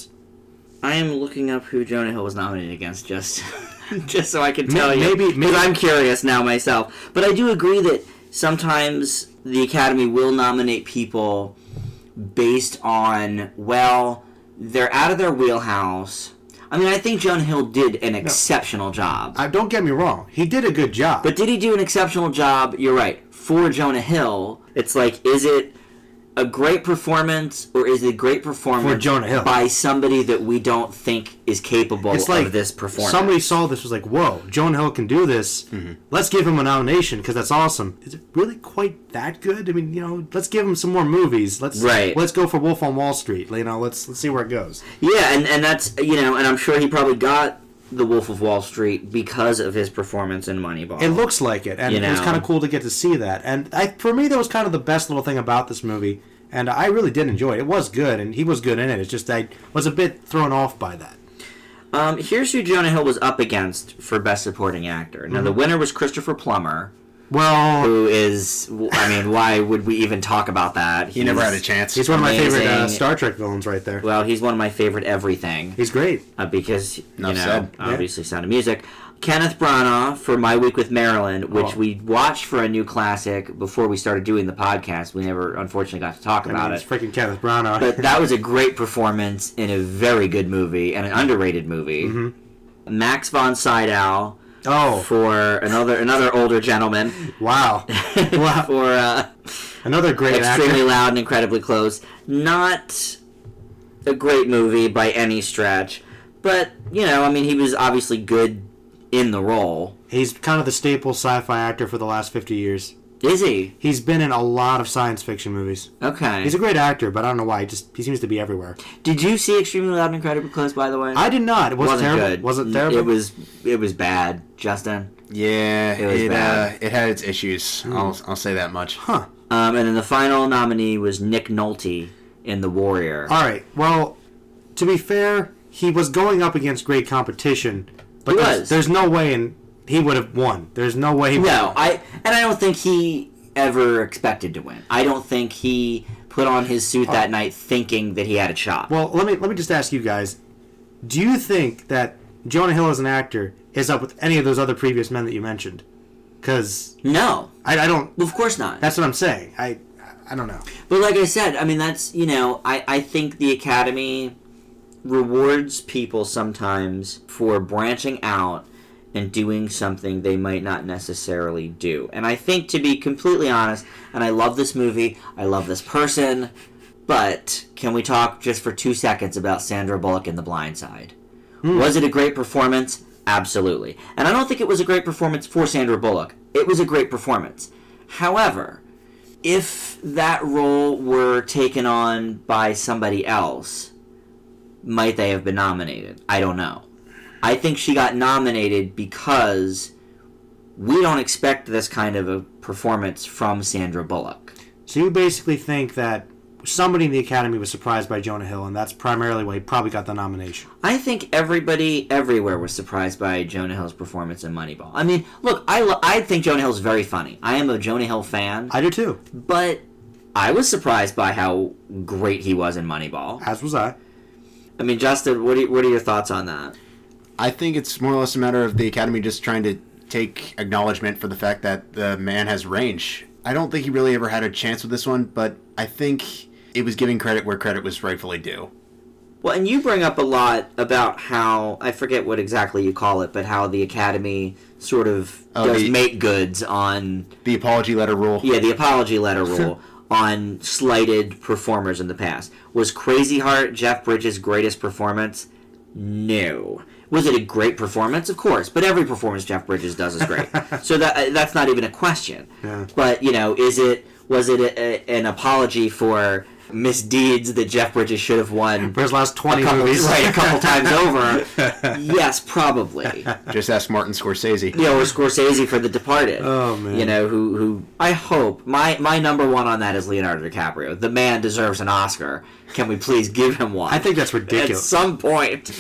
[SPEAKER 1] I am looking up who Jonah Hill was nominated against just so I can tell you. Maybe I'm curious now myself. But I do agree that sometimes the Academy will nominate people based on, well, they're out of their wheelhouse. I mean, I think Jonah Hill did an exceptional job.
[SPEAKER 3] Don't get me wrong. He did a good job.
[SPEAKER 1] But did he do an exceptional job? You're right. For Jonah Hill, it's like, is it a great performance, or is it a great performance
[SPEAKER 3] for Jonah Hill
[SPEAKER 1] by somebody that we don't think is capable of this performance?
[SPEAKER 3] Somebody saw this, was like, whoa, Jonah Hill can do this. Mm-hmm. Let's give him a nomination because that's awesome. Is it really quite that good? I mean, let's give him some more movies. Let's go for Wolf on Wall Street. Let's see where it goes.
[SPEAKER 1] Yeah, and that's, and I'm sure he probably got the Wolf of Wall Street because of his performance in Moneyball.
[SPEAKER 3] It looks like it, and it was kind of cool to get to see that. And for me, that was kind of the best little thing about this movie, and I really did enjoy it. It was good, and he was good in it. It's just I was a bit thrown off by that.
[SPEAKER 1] Here's who Jonah Hill was up against for Best Supporting Actor. Now, the winner was Christopher Plummer.
[SPEAKER 3] Well,
[SPEAKER 1] who is, I mean, why would we even talk about that?
[SPEAKER 2] He never had a chance.
[SPEAKER 3] He's one of my favorite Star Trek villains right there.
[SPEAKER 1] Well, he's one of my favorite everything.
[SPEAKER 3] He's great.
[SPEAKER 1] Because, obviously Sound of Music. Kenneth Branagh for My Week with Marilyn, which we watched for a new classic before we started doing the podcast. We never, unfortunately, got to talk about it.
[SPEAKER 3] It's freaking Kenneth Branagh.
[SPEAKER 1] But that was a great performance in a very good movie, and an underrated movie. Mm-hmm. Max von Sydow. For another older gentleman.
[SPEAKER 3] Wow.
[SPEAKER 1] For
[SPEAKER 3] another great
[SPEAKER 1] Extremely
[SPEAKER 3] actor.
[SPEAKER 1] Loud and Incredibly Close. Not a great movie by any stretch, but he was obviously good in the role.
[SPEAKER 3] He's kind of the staple sci-fi actor for the last 50 years.
[SPEAKER 1] Is he?
[SPEAKER 3] He's been in a lot of science fiction movies.
[SPEAKER 1] Okay.
[SPEAKER 3] He's a great actor, but I don't know why. He seems to be everywhere.
[SPEAKER 1] Did you see Extremely Loud and Incredibly Close, by the way?
[SPEAKER 3] I did not. It wasn't terrible.
[SPEAKER 1] Good.
[SPEAKER 3] Was it terrible?
[SPEAKER 1] It was bad, Justin.
[SPEAKER 2] Yeah,
[SPEAKER 1] it was bad.
[SPEAKER 2] It had its issues. I'll say that much.
[SPEAKER 3] Huh.
[SPEAKER 1] And then the final nominee was Nick Nolte in The Warrior.
[SPEAKER 3] All right. Well, to be fair, he was going up against great competition, but there's no way he would have won. There's no way he would have won.
[SPEAKER 1] I don't think he ever expected to win. I don't think he put on his suit that night thinking that he had a shot.
[SPEAKER 3] Well, let me just ask you guys, do you think that Jonah Hill as an actor is up with any of those other previous men that you mentioned? Because
[SPEAKER 1] no.
[SPEAKER 3] I don't.
[SPEAKER 1] Of course not.
[SPEAKER 3] That's what I'm saying. I don't know.
[SPEAKER 1] But like I said, I mean, that's, I think the Academy rewards people sometimes for branching out and doing something they might not necessarily do. And I think, to be completely honest, and I love this movie, I love this person, but can we talk just for 2 seconds about Sandra Bullock in The Blind Side? Was it a great performance? Absolutely. And I don't think it was a great performance for Sandra Bullock. It was a great performance. However, if that role were taken on by somebody else, might they have been nominated? I don't know. I think she got nominated because we don't expect this kind of a performance from Sandra Bullock.
[SPEAKER 3] So you basically think that somebody in the Academy was surprised by Jonah Hill, and that's primarily why he probably got the nomination.
[SPEAKER 1] I think everybody everywhere was surprised by Jonah Hill's performance in Moneyball. I mean, look, I think Jonah Hill's very funny. I am a Jonah Hill fan.
[SPEAKER 3] I do too.
[SPEAKER 1] But I was surprised by how great he was in Moneyball.
[SPEAKER 3] As was I.
[SPEAKER 1] I mean, Justin, what are your thoughts on that?
[SPEAKER 2] I think it's more or less a matter of the Academy just trying to take acknowledgement for the fact that the man has range. I don't think he really ever had a chance with this one, but I think it was giving credit where credit was rightfully due.
[SPEAKER 1] Well, and you bring up a lot about how, I forget what exactly you call it, but how the Academy sort of does make goods on...
[SPEAKER 2] The apology letter rule.
[SPEAKER 1] Yeah, the apology letter rule on slighted performers in the past. Was Crazy Heart Jeff Bridges' greatest performance? No. Was it a great performance? Of course, but every performance Jeff Bridges does is great. So that's not even a question.
[SPEAKER 3] Yeah.
[SPEAKER 1] But, was it an apology for misdeeds that Jeff Bridges should have won
[SPEAKER 3] For his last 20 movies.
[SPEAKER 1] Right, a couple times over. Yes, probably.
[SPEAKER 2] Just ask Martin Scorsese.
[SPEAKER 1] Or Scorsese for The Departed.
[SPEAKER 3] Oh, man.
[SPEAKER 1] Who I hope, my number one on that is Leonardo DiCaprio. The man deserves an Oscar. Can we please give him one?
[SPEAKER 3] I think that's ridiculous.
[SPEAKER 1] At some point.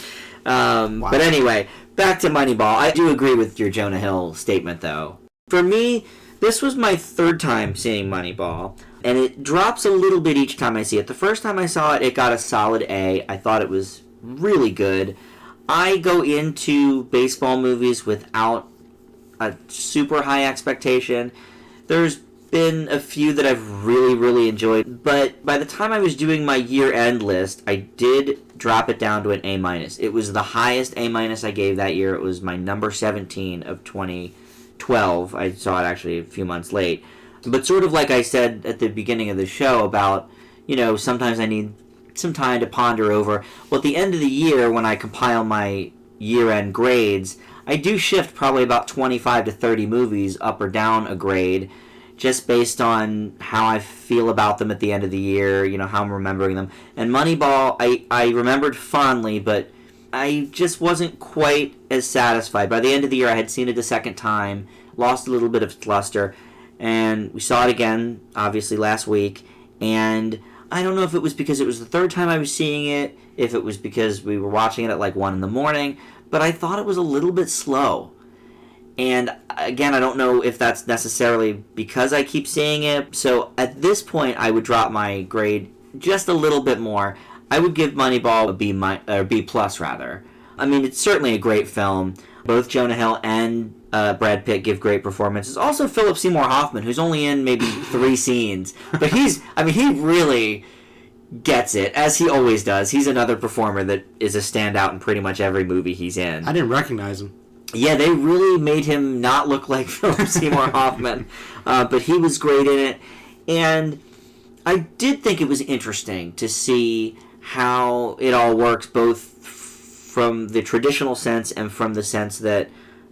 [SPEAKER 1] But anyway, back to Moneyball. I do agree with your Jonah Hill statement, though. For me, this was my third time seeing Moneyball, and it drops a little bit each time I see it. The first time I saw it, it got a solid A. I thought it was really good. I go into baseball movies without a super high expectation. There's been a few that I've really, really enjoyed, but by the time I was doing my year-end list, I did drop it down to an A-. It was the highest A- I gave that year. It was my number 17 of 2012. I saw it actually a few months late. But sort of like I said at the beginning of the show about, sometimes I need some time to ponder over. Well, at the end of the year, when I compile my year-end grades, I do shift probably about 25 to 30 movies up or down a grade, just based on how I feel about them at the end of the year, how I'm remembering them. And Moneyball, I remembered fondly, but I just wasn't quite as satisfied. By the end of the year, I had seen it a second time, lost a little bit of luster, and we saw it again, obviously, last week. And I don't know if it was because it was the third time I was seeing it, if it was because we were watching it at like 1 in the morning, but I thought it was a little bit slow. And again, I don't know if that's necessarily because I keep seeing it. So at this point, I would drop my grade just a little bit more. I would give Moneyball a B plus rather. I mean, it's certainly a great film. Both Jonah Hill and Brad Pitt give great performances. Also, Philip Seymour Hoffman, who's only in maybe 3 scenes, but he really gets it, as he always does. He's another performer that is a standout in pretty much every movie he's in.
[SPEAKER 3] I didn't recognize him.
[SPEAKER 1] Yeah, they really made him not look like Philip Seymour Hoffman, but he was great in it. And I did think it was interesting to see how it all works, both from the traditional sense and from the sense that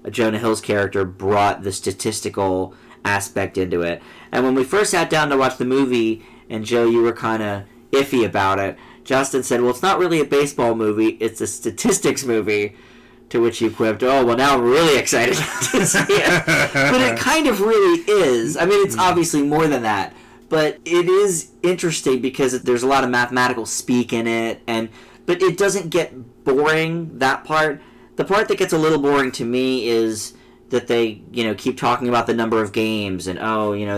[SPEAKER 1] Jonah Hill's character brought the statistical aspect into it. And when we first sat down to watch the movie, and Joe, you were kind of iffy about it, Justin said, well, it's not really a baseball movie, it's a statistics movie. To which you quipped, oh, well, now I'm really excited to see it. But it kind of really is. I mean, it's obviously more than that. But it is interesting because there's a lot of mathematical speak in it. But it doesn't get boring, that part. The part that gets a little boring to me is that they, keep talking about the number of games. And,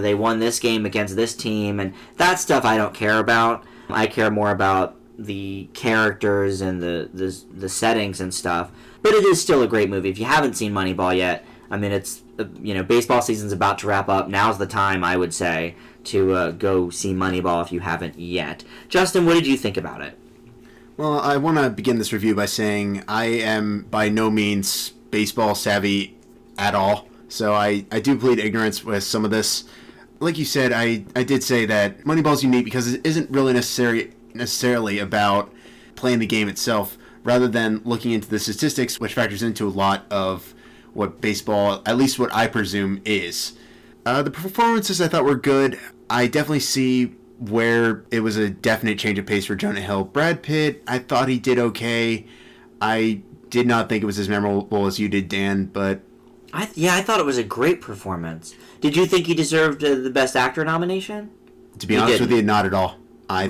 [SPEAKER 1] they won this game against this team. And that stuff I don't care about. I care more about the characters and the settings and stuff. But it is still a great movie. If you haven't seen Moneyball yet, I mean, it's, baseball season's about to wrap up. Now's the time, I would say, to go see Moneyball if you haven't yet. Justin, what did you think about it?
[SPEAKER 2] Well, I want to begin this review by saying I am by no means baseball savvy at all. So I do plead ignorance with some of this. Like you said, I did say that Moneyball's unique because it isn't really necessarily about playing the game itself, rather than looking into the statistics, which factors into a lot of what baseball, at least what I presume, is. The performances I thought were good. I definitely see where it was a definite change of pace for Jonah Hill. Brad Pitt, I thought he did okay. I did not think it was as memorable as you did, Dan, but...
[SPEAKER 1] I thought it was a great performance. Did you think he deserved the Best Actor nomination?
[SPEAKER 2] To be honest with you, not at all. I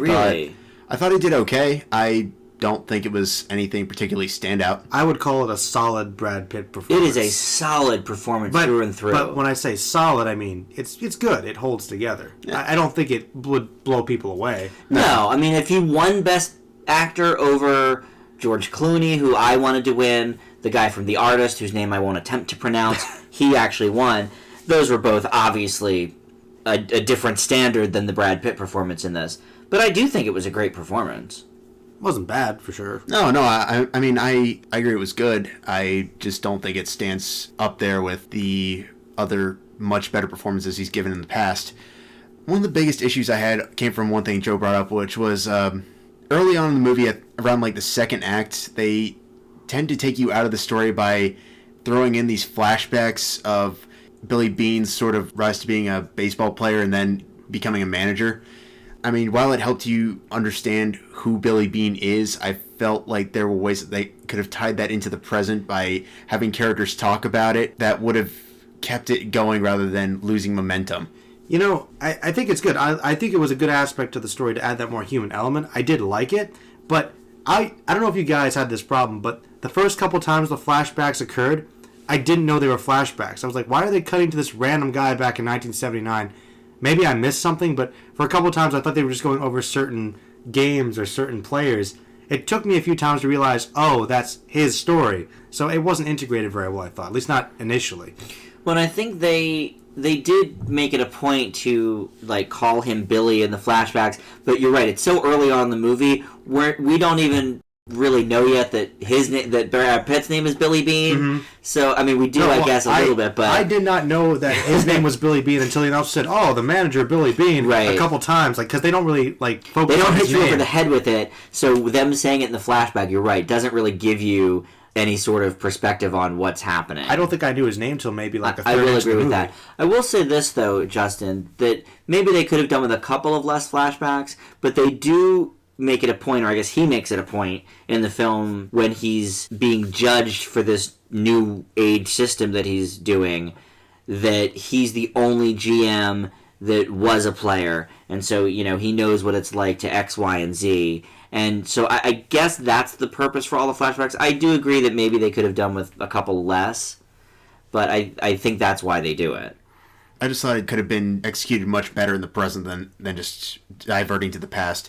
[SPEAKER 2] thought he did okay. I don't think it was anything particularly standout.
[SPEAKER 3] I would call it a solid Brad Pitt performance.
[SPEAKER 1] It is a solid performance through and through.
[SPEAKER 3] But when I say solid, I mean it's good. It holds together. Yeah. I don't think it would blow people away.
[SPEAKER 1] No, I mean if you won Best Actor over George Clooney, who I wanted to win, the guy from The Artist, whose name I won't attempt to pronounce, he actually won. Those were both obviously a different standard than the Brad Pitt performance in this. But I do think it was a great performance.
[SPEAKER 3] Wasn't bad, for sure.
[SPEAKER 2] No, I mean, I agree it was good. I just don't think it stands up there with the other much better performances he's given in the past. One of the biggest issues I had came from one thing Joe brought up, which was early on in the movie, around like the second act, they tend to take you out of the story by throwing in these flashbacks of Billy Bean's sort of rise to being a baseball player and then becoming a manager. I mean, while it helped you understand who Billy Bean is, I felt like there were ways that they could have tied that into the present by having characters talk about it that would have kept it going rather than losing momentum.
[SPEAKER 3] You know, I think it's good. I think it was a good aspect to the story to add that more human element. I did like it, but I don't know if you guys had this problem, but the first couple times the flashbacks occurred, I didn't know they were flashbacks. I was like, why are they cutting to this random guy back in 1979? Maybe I missed something, but for a couple times I thought they were just going over certain games or certain players. It took me a few times to realize, oh, that's his story. So it wasn't integrated very well, I thought. At least not initially.
[SPEAKER 1] Well, I think they did make it a point to like call him Billy in the flashbacks, but you're right. It's so early on in the movie where we don't even really know yet that that Brad Pitt's name is Billy Bean. Mm-hmm. So I mean, we do, I guess, a little bit. But
[SPEAKER 3] I did not know that his name was Billy Bean until he also said, "Oh, the manager Billy Bean,"
[SPEAKER 1] right,
[SPEAKER 3] a couple times, like because they don't really like focus.
[SPEAKER 1] They don't
[SPEAKER 3] on
[SPEAKER 1] hit
[SPEAKER 3] his
[SPEAKER 1] you
[SPEAKER 3] name
[SPEAKER 1] over the head with it. So them saying it in the flashback, you're right, doesn't really give you any sort of perspective on what's happening.
[SPEAKER 3] I don't think I knew his name till maybe like a third.
[SPEAKER 1] I will agree with that. I will say this though, Justin, that maybe they could have done with a couple of less flashbacks, but they do make it a point, or I guess he makes it a point in the film when he's being judged for this new age system that he's doing, that he's the only GM that was a player, and so he knows what it's like to X, Y, and Z. And so I guess that's the purpose for all the flashbacks. I do agree that maybe they could have done with a couple less, but I think that's why they do it.
[SPEAKER 2] I just thought it could have been executed much better in the present than just diverting to the past.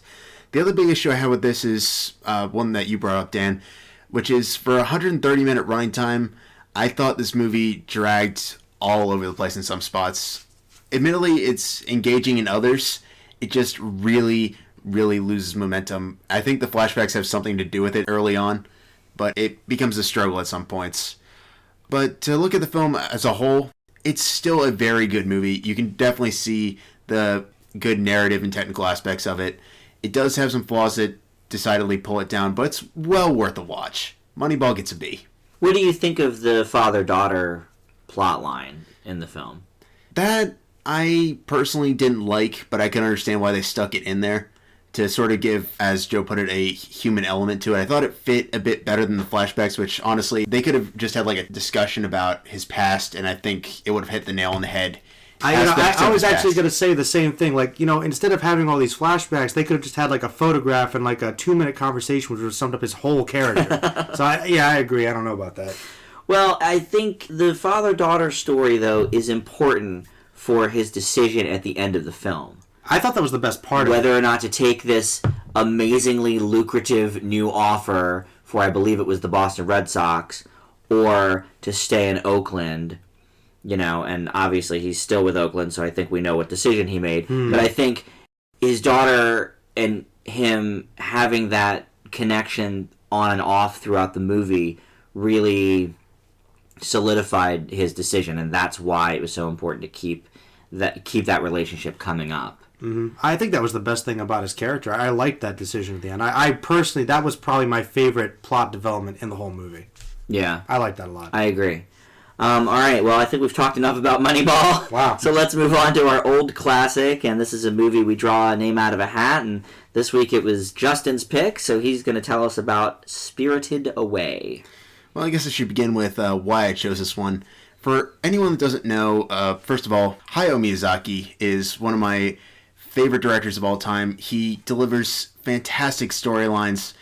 [SPEAKER 2] The other big issue I have with this is one that you brought up, Dan, which is for a 130-minute running time, I thought this movie dragged all over the place in some spots. Admittedly, it's engaging in others. It just really loses momentum. I think the flashbacks have something to do with it early on, but it becomes a struggle at some points. But to look at the film as a whole, it's still a very good movie. You can definitely see the good narrative and technical aspects of it. It does have some flaws that decidedly pull it down, but it's well worth a watch. Moneyball gets a B.
[SPEAKER 1] What do you think of the father-daughter plot line in the film?
[SPEAKER 2] That I personally didn't like, but I can understand why they stuck it in there to sort of give, as Joe put it, a human element to it. I thought it fit a bit better than the flashbacks, which honestly, they could have just had like a discussion about his past, and I think it would have hit the nail on the head.
[SPEAKER 3] I was actually going to say the same thing. Like, instead of having all these flashbacks, they could have just had like a photograph and like a 2-minute conversation which would have summed up his whole character. So, I agree. I don't know about that.
[SPEAKER 1] Well, I think the father-daughter story, though, is important for his decision at the end of the film.
[SPEAKER 3] I thought that was the best part of it.
[SPEAKER 1] Whether or not to take this amazingly lucrative new offer for, I believe it was the Boston Red Sox, or to stay in Oakland, and obviously he's still with Oakland, so I think we know what decision he made. But I think his daughter and him having that connection on and off throughout the movie really solidified his decision, and that's why it was so important to keep that relationship coming up.
[SPEAKER 3] Mm-hmm. I think that was the best thing about his character. I liked that decision at the end. I personally, that was probably my favorite plot development in the whole movie.
[SPEAKER 1] Yeah.
[SPEAKER 3] I like that a lot.
[SPEAKER 1] I agree. All right, well, I think we've talked enough about Moneyball.
[SPEAKER 3] Wow.
[SPEAKER 1] So let's move on to our old classic, and this is a movie we draw a name out of a hat, and this week it was Justin's pick, so he's going to tell us about Spirited Away.
[SPEAKER 2] Well, I guess I should begin with why I chose this one. For anyone that doesn't know, first of all, Hayao Miyazaki is one of my favorite directors of all time. He delivers fantastic storylines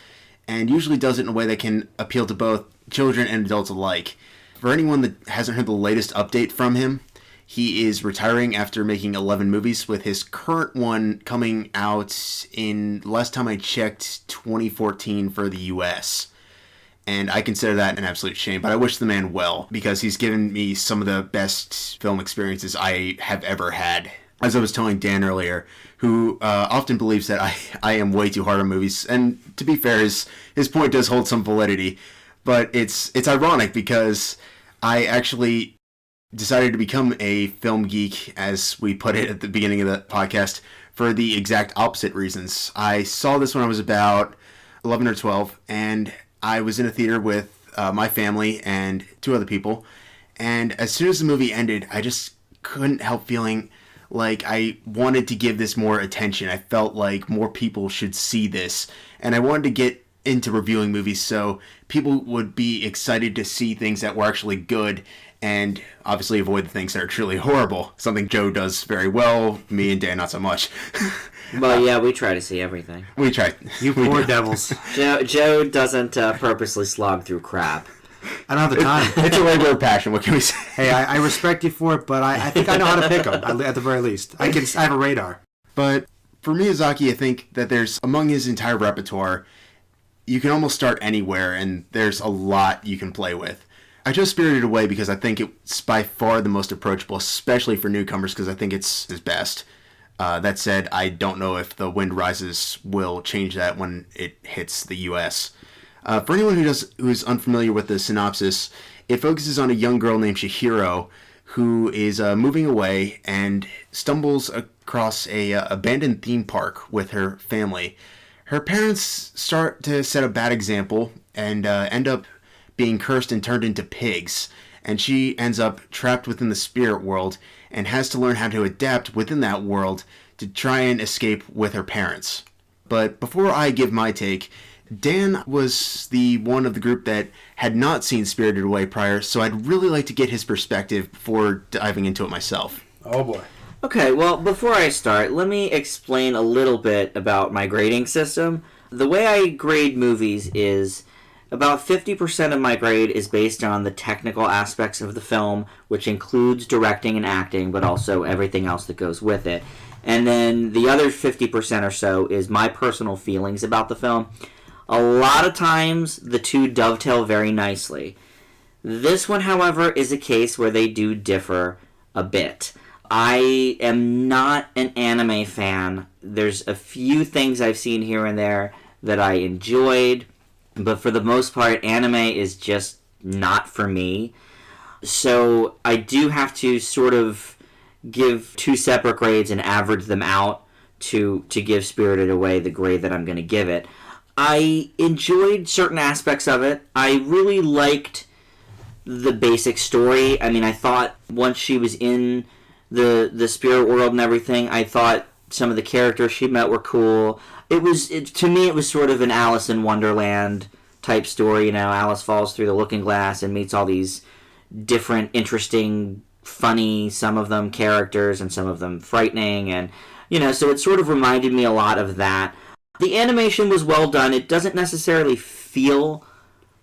[SPEAKER 2] and usually does it in a way that can appeal to both children and adults alike. For anyone that hasn't heard the latest update from him, he is retiring after making 11 movies, with his current one coming out in, last time I checked, 2014 for the US. And I consider that an absolute shame, but I wish the man well, because he's given me some of the best film experiences I have ever had. As I was telling Dan earlier, who often believes that I am way too hard on movies, and to be fair, his point does hold some validity, but it's ironic because I actually decided to become a film geek, as we put it at the beginning of the podcast, for the exact opposite reasons. I saw this when I was about 11 or 12, and I was in a theater with my family and 2 other people, and as soon as the movie ended, I just couldn't help feeling like I wanted to give this more attention. I felt like more people should see this, and I wanted to get into reviewing movies so people would be excited to see things that were actually good and obviously avoid the things that are truly horrible. Something Joe does very well, me and Dan not so much.
[SPEAKER 1] Well, yeah, we try to see everything.
[SPEAKER 2] We try.
[SPEAKER 3] You poor devils.
[SPEAKER 1] Joe doesn't purposely slog through crap.
[SPEAKER 3] I don't have the time.
[SPEAKER 2] It's a labor of passion, what can we say?
[SPEAKER 3] Hey, I respect you for it, but I think I know how to pick them, at the very least. I have a radar.
[SPEAKER 2] But for Miyazaki, I think that there's, among his entire repertoire, you can almost start anywhere, and there's a lot you can play with. I chose Spirited Away because I think it's by far the most approachable, especially for newcomers, because I think it's his best. That said, I don't know if The Wind Rises will change that when it hits the U.S. For anyone who's unfamiliar with the synopsis, it focuses on a young girl named Chihiro who is moving away and stumbles across a abandoned theme park with her family. Her parents start to set a bad example and end up being cursed and turned into pigs, and she ends up trapped within the spirit world and has to learn how to adapt within that world to try and escape with her parents. But before I give my take, Dan was the one of the group that had not seen Spirited Away prior, so I'd really like to get his perspective before diving into it myself.
[SPEAKER 3] Oh boy.
[SPEAKER 1] Okay, well, before I start, let me explain a little bit about my grading system. The way I grade movies is about 50% of my grade is based on the technical aspects of the film, which includes directing and acting, but also everything else that goes with it. And then the other 50% or so is my personal feelings about the film. A lot of times, the two dovetail very nicely. This one, however, is a case where they do differ a bit. I am not an anime fan. There's a few things I've seen here and there that I enjoyed, but for the most part, anime is just not for me. So I do have to sort of give two separate grades and average them out to give Spirited Away the grade that I'm going to give it. I enjoyed certain aspects of it. I really liked the basic story. I mean, I thought once she was in the spirit world and everything, I thought some of the characters she met were cool. To me, it was sort of an Alice in Wonderland type story. You know, Alice falls through the looking glass and meets all these different, interesting, funny, some of them characters and some of them frightening. And, you know, so it sort of reminded me a lot of that. The animation was well done. It doesn't necessarily feel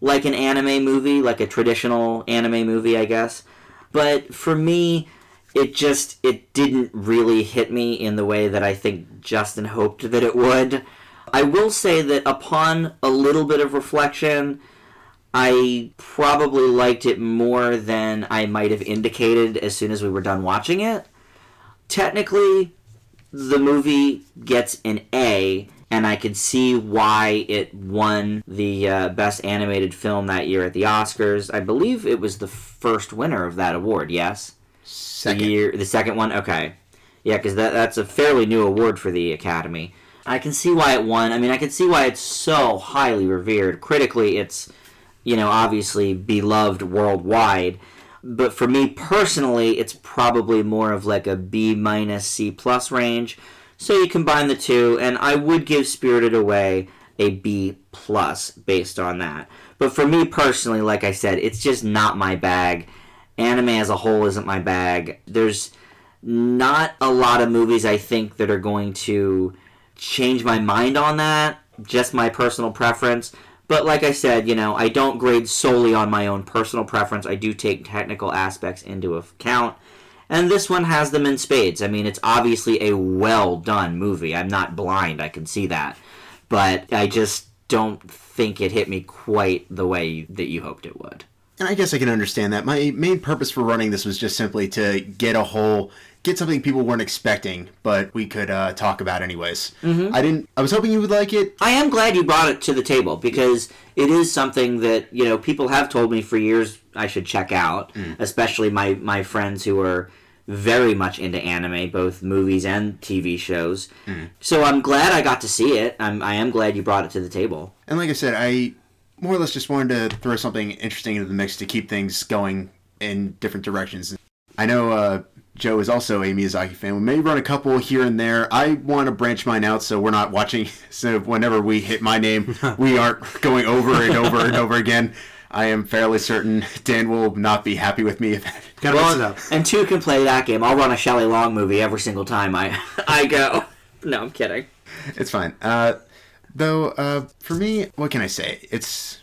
[SPEAKER 1] like an anime movie, like a traditional anime movie, I guess. But for me, it didn't really hit me in the way that I think Justin hoped that it would. I will say that upon a little bit of reflection, I probably liked it more than I might have indicated as soon as we were done watching it. Technically, the movie gets an A, and I could see why it won the Best Animated Film that year at the Oscars. I believe it was the first winner of that award, yes?
[SPEAKER 2] Second.
[SPEAKER 1] The second one? Okay. Yeah, because that's a fairly new award for the Academy. I can see why it won. I mean, I can see why it's so highly revered. Critically, it's, you know, obviously beloved worldwide. But for me personally, it's probably more of like a B minus C plus range. So you combine the two, and I would give Spirited Away a B plus based on that. But for me personally, like I said, it's just not my bag. Anime as a whole isn't my bag. There's not a lot of movies, I think, that are going to change my mind on that. Just my personal preference. But like I said, you know, I don't grade solely on my own personal preference. I do take technical aspects into account. And this one has them in spades. I mean, it's obviously a well-done movie. I'm not blind, I can see that. But I just don't think it hit me quite the way that you hoped it would.
[SPEAKER 2] And I guess I can understand that. My main purpose for running this was just simply to get something people weren't expecting, but we could talk about anyways. Mm-hmm. I was hoping you would like it.
[SPEAKER 1] I am glad you brought it to the table, because it is something that, you know, people have told me for years I should check out, especially my friends who are very much into anime, both movies and TV shows. So I'm glad I got to see it. I am glad you brought it to the table.
[SPEAKER 2] And like I said, I more or less just wanted to throw something interesting into the mix to keep things going in different directions. I know Joe is also a Miyazaki fan. We may run a couple here and there. I want to branch mine out so we're not watching. So whenever we hit my name, we aren't going over and over and over again. I am fairly certain Dan will not be happy with me if
[SPEAKER 3] Gotta mix it up.
[SPEAKER 1] And two can play that game. I'll run a Shelley Long movie every single time I go. No, I'm kidding.
[SPEAKER 2] It's fine. Though, for me, what can I say? It's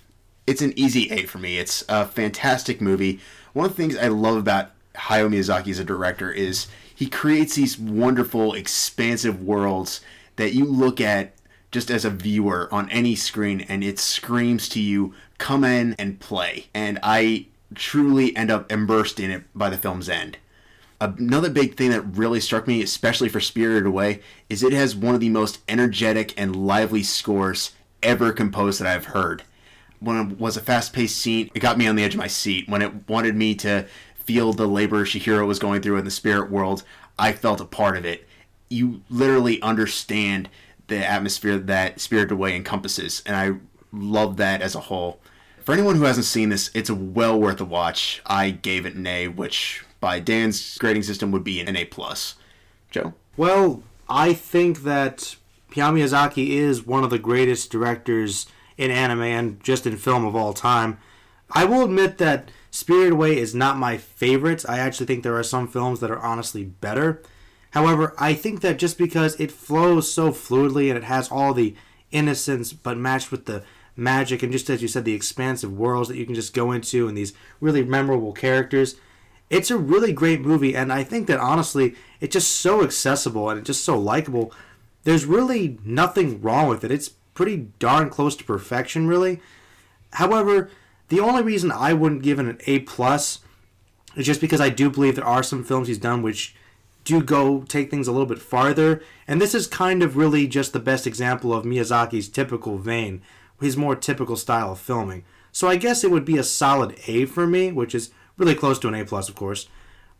[SPEAKER 2] an easy A for me. It's a fantastic movie. One of the things I love about Hayao Miyazaki as a director is he creates these wonderful, expansive worlds that you look at just as a viewer on any screen, and it screams to you, come in and play. And I truly end up immersed in it by the film's end. Another big thing that really struck me, especially for Spirited Away, is it has one of the most energetic and lively scores ever composed that I've heard. When it was a fast-paced scene, it got me on the edge of my seat. When it wanted me to feel the labor Chihiro was going through in the spirit world, I felt a part of it. You literally understand the atmosphere that Spirited Away encompasses, and I love that as a whole. For anyone who hasn't seen this, it's well worth a watch. I gave it an A, which by Dan's grading system would be an A+. Joe?
[SPEAKER 3] Well, I think that Hayao Miyazaki is one of the greatest directors in anime and just in film of all time. I will admit that Spirited Away is not my favorite. I actually think there are some films that are honestly better. However, I think that just because it flows so fluidly and it has all the innocence but matched with the magic and just as you said, the expansive worlds that you can just go into and these really memorable characters, it's a really great movie, and I think that honestly, it's just so accessible and it's just so likable. There's really nothing wrong with it. It's pretty darn close to perfection, really. However, the only reason I wouldn't give it an A+ is just because I do believe there are some films he's done which do go take things a little bit farther, and this is kind of really just the best example of Miyazaki's typical vein, his more typical style of filming. So I guess it would be a solid A for me, which is really close to an A+, of course.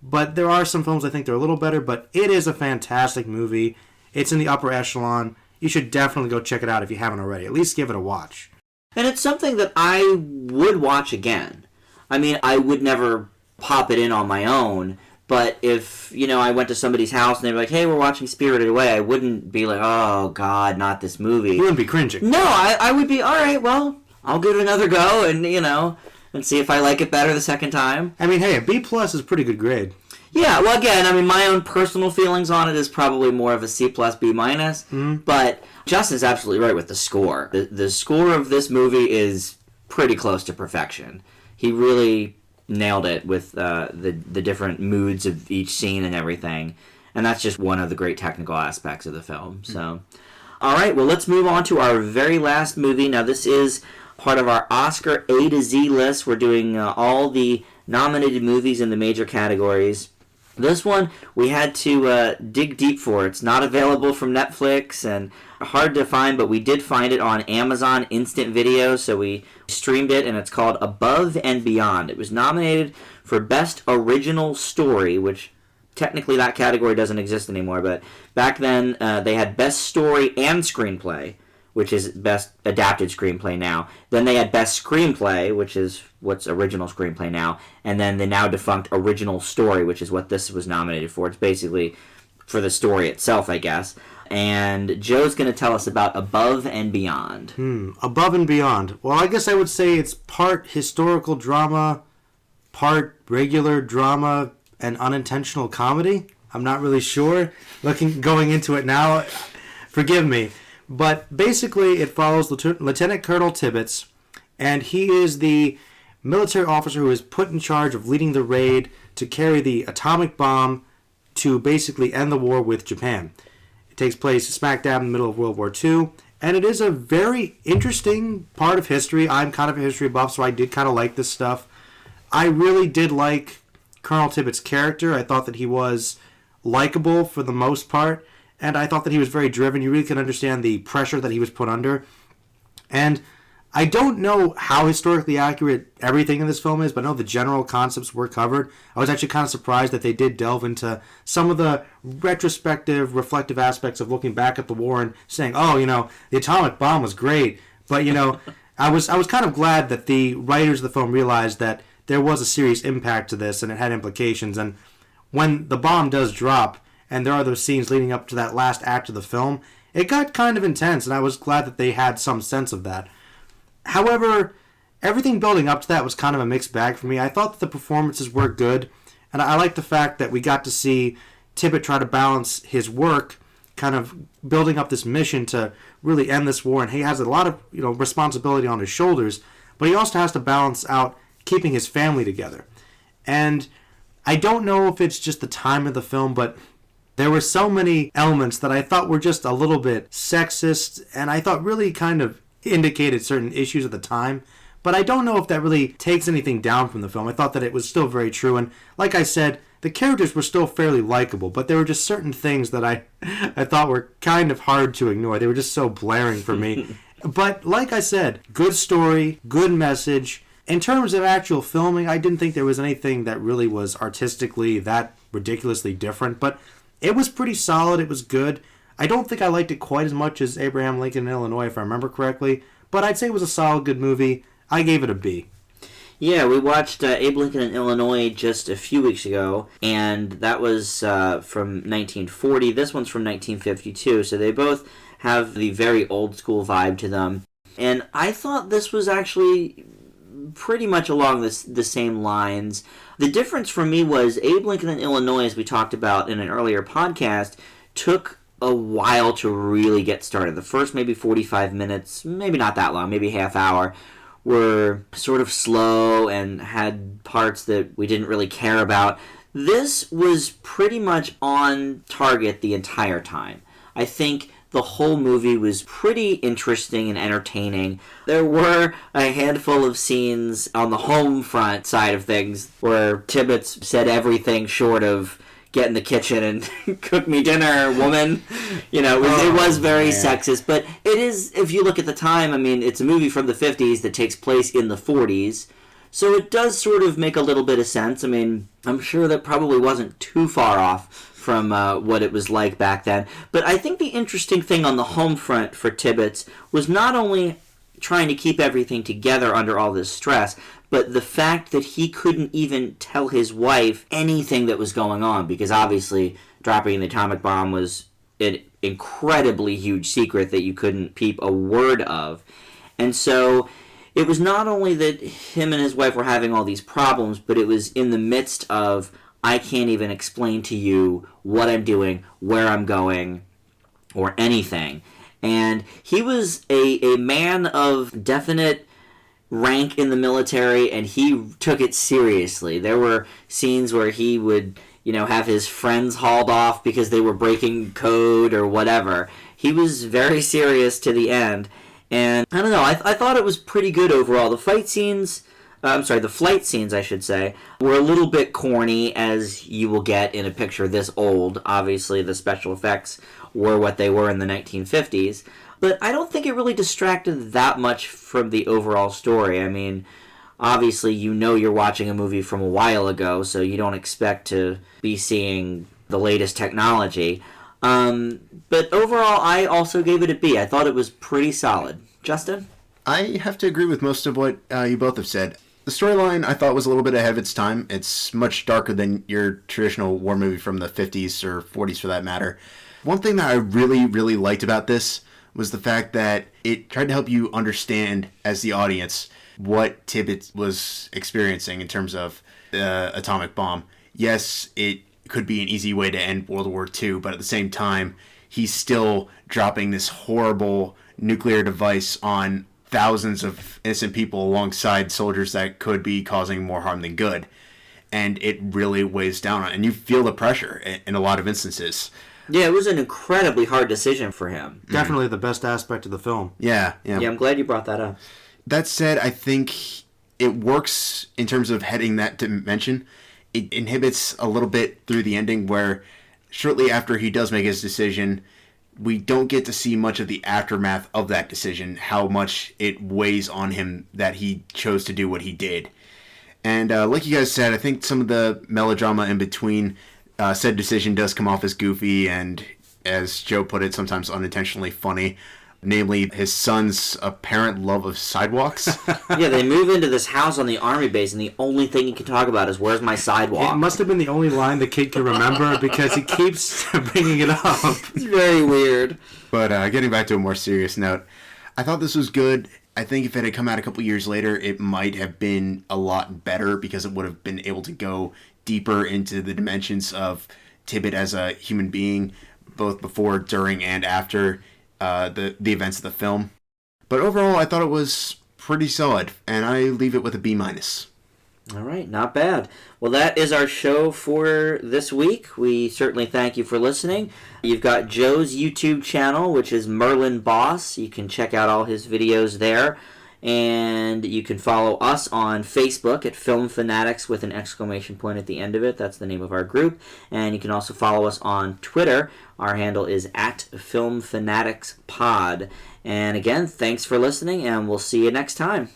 [SPEAKER 3] But there are some films I think they're a little better, but it is a fantastic movie. It's in the upper echelon. You should definitely go check it out if you haven't already. At least give it a watch.
[SPEAKER 1] And it's something that I would watch again. I mean, I would never pop it in on my own, but if, I went to somebody's house and they were like, hey, we're watching Spirited Away, I wouldn't be like, oh, God, not this movie.
[SPEAKER 3] You wouldn't be cringing.
[SPEAKER 1] No, I would be, all right, well, I'll give it another go and, and see if I like it better the second time.
[SPEAKER 3] I mean, hey, a B+ is a pretty good grade.
[SPEAKER 1] Yeah, well, again, I mean, my own personal feelings on it is probably more of a C+, B-, but Justin's absolutely right with the score. The score of this movie is pretty close to perfection. He really nailed it with the different moods of each scene and everything, and that's just one of the great technical aspects of the film. So, all right, well, let's move on to our very last movie. Now, this is part of our Oscar A to Z list. We're doing all the nominated movies in the major categories. This one, we had to dig deep for. It's not available from Netflix and hard to find, but we did find it on Amazon Instant Video, so we streamed it, and it's called Above and Beyond. It was nominated for Best Original Story, which technically that category doesn't exist anymore, but back then they had Best Story and Screenplay, which is Best Adapted Screenplay now. Then they had Best Screenplay, which is what's Original Screenplay now. And then the now defunct Original Story, which is what this was nominated for. It's basically for the story itself, I guess. And Joe's going to tell us about Above and Beyond.
[SPEAKER 3] Above and Beyond. Well, I guess I would say it's part historical drama, part regular drama, and unintentional comedy. I'm not really sure. Going into it now, forgive me. But basically, it follows Lieutenant Colonel Tibbets, and he is the military officer who is put in charge of leading the raid to carry the atomic bomb to basically end the war with Japan. It takes place smack dab in the middle of World War II, and it is a very interesting part of history. I'm kind of a history buff, so I did kind of like this stuff. I really did like Colonel Tibbets' character. I thought that he was likable for the most part. And I thought that he was very driven. You really could understand the pressure that he was put under. And I don't know how historically accurate everything in this film is, but I know the general concepts were covered. I was actually kind of surprised that they did delve into some of the retrospective, reflective aspects of looking back at the war and saying, oh, the atomic bomb was great. But, I was kind of glad that the writers of the film realized that there was a serious impact to this and it had implications. And when the bomb does drop, and there are those scenes leading up to that last act of the film, it got kind of intense, and I was glad that they had some sense of that. However, everything building up to that was kind of a mixed bag for me. I thought that the performances were good, and I like the fact that we got to see Tippett try to balance his work, kind of building up this mission to really end this war, and he has a lot of responsibility on his shoulders, but he also has to balance out keeping his family together. And I don't know if it's just the time of the film, but there were so many elements that I thought were just a little bit sexist, and I thought really kind of indicated certain issues at the time. But I don't know if that really takes anything down from the film. I thought that it was still very true, and like I said, the characters were still fairly likable, but there were just certain things that I thought were kind of hard to ignore. They were just so blaring for me. But like I said, good story, good message. In terms of actual filming, I didn't think there was anything that really was artistically that ridiculously different, but it was pretty solid. It was good. I don't think I liked it quite as much as Abraham Lincoln in Illinois, if I remember correctly, but I'd say it was a solid, good movie. I gave it a B.
[SPEAKER 1] Yeah, we watched Abe Lincoln in Illinois just a few weeks ago, and that was from 1940. This one's from 1952, so they both have the very old school vibe to them. And I thought this was actually pretty much along the same lines. The difference for me was Abe Lincoln in Illinois, as we talked about in an earlier podcast, took a while to really get started. The first maybe 45 minutes, maybe not that long, maybe half hour, were sort of slow and had parts that we didn't really care about. This was pretty much on target the entire time. I think the whole movie was pretty interesting and entertaining. There were a handful of scenes on the home front side of things where Tibbets said everything short of get in the kitchen and cook me dinner, woman. It was very sexist, but it is, if you look at the time, I mean, it's a movie from the 50s that takes place in the 40s, so it does sort of make a little bit of sense. I mean, I'm sure that probably wasn't too far off from what it was like back then, but I think the interesting thing on the home front for Tibbets was not only trying to keep everything together under all this stress, but the fact that he couldn't even tell his wife anything that was going on, because obviously dropping the atomic bomb was an incredibly huge secret that you couldn't peep a word of. And so it was not only that him and his wife were having all these problems, but it was in the midst of, I can't even explain to you what I'm doing, where I'm going, or anything. And he was a man of definite rank in the military, and he took it seriously. There were scenes where he would, have his friends hauled off because they were breaking code or whatever. He was very serious to the end, and I don't know, I thought it was pretty good overall. The flight scenes, I should say, were a little bit corny, as you will get in a picture this old. Obviously, the special effects were what they were in the 1950s. But I don't think it really distracted that much from the overall story. I mean, obviously you're watching a movie from a while ago, so you don't expect to be seeing the latest technology. But overall, I also gave it a B. I thought it was pretty solid. Justin?
[SPEAKER 2] I have to agree with most of what you both have said. The storyline I thought was a little bit ahead of its time. It's much darker than your traditional war movie from the 50s or 40s for that matter. One thing that I really, really liked about this was the fact that it tried to help you understand, as the audience, what Tibbets was experiencing in terms of the atomic bomb. Yes, it could be an easy way to end World War II, but at the same time, he's still dropping this horrible nuclear device on thousands of innocent people alongside soldiers that could be causing more harm than good. And it really weighs down on it, and you feel the pressure in a lot of instances.
[SPEAKER 1] Yeah, it was an incredibly hard decision for him.
[SPEAKER 3] Definitely the best aspect of the film.
[SPEAKER 2] Yeah.
[SPEAKER 1] Yeah, I'm glad you brought that up.
[SPEAKER 2] That said, I think it works in terms of heading that dimension. It inhibits a little bit through the ending where shortly after he does make his decision, we don't get to see much of the aftermath of that decision, how much it weighs on him that he chose to do what he did. And like you guys said, I think some of the melodrama in between said decision does come off as goofy and, as Joe put it, sometimes unintentionally funny. namely his son's apparent love of sidewalks.
[SPEAKER 1] Yeah, they move into this house on the army base, and the only thing he can talk about is, where's my sidewalk?
[SPEAKER 3] It must have been the only line the kid can remember because he keeps bringing it up.
[SPEAKER 1] It's very weird.
[SPEAKER 2] But getting back to a more serious note, I thought this was good. I think if it had come out a couple years later, it might have been a lot better because it would have been able to go deeper into the dimensions of Tibbet as a human being, both before, during, and after the events of the film. But overall, I thought it was pretty solid, and I leave it with a B-.
[SPEAKER 1] All right, not bad. Well, that is our show for this week. We certainly thank you for listening. You've got Joe's YouTube channel, which is Merlin Boss. You can check out all his videos there. And you can follow us on Facebook at Film Fanatics with an exclamation point at the end of it. That's the name of our group. And you can also follow us on Twitter. Our handle is at Film Fanatics Pod. And again, thanks for listening, and we'll see you next time.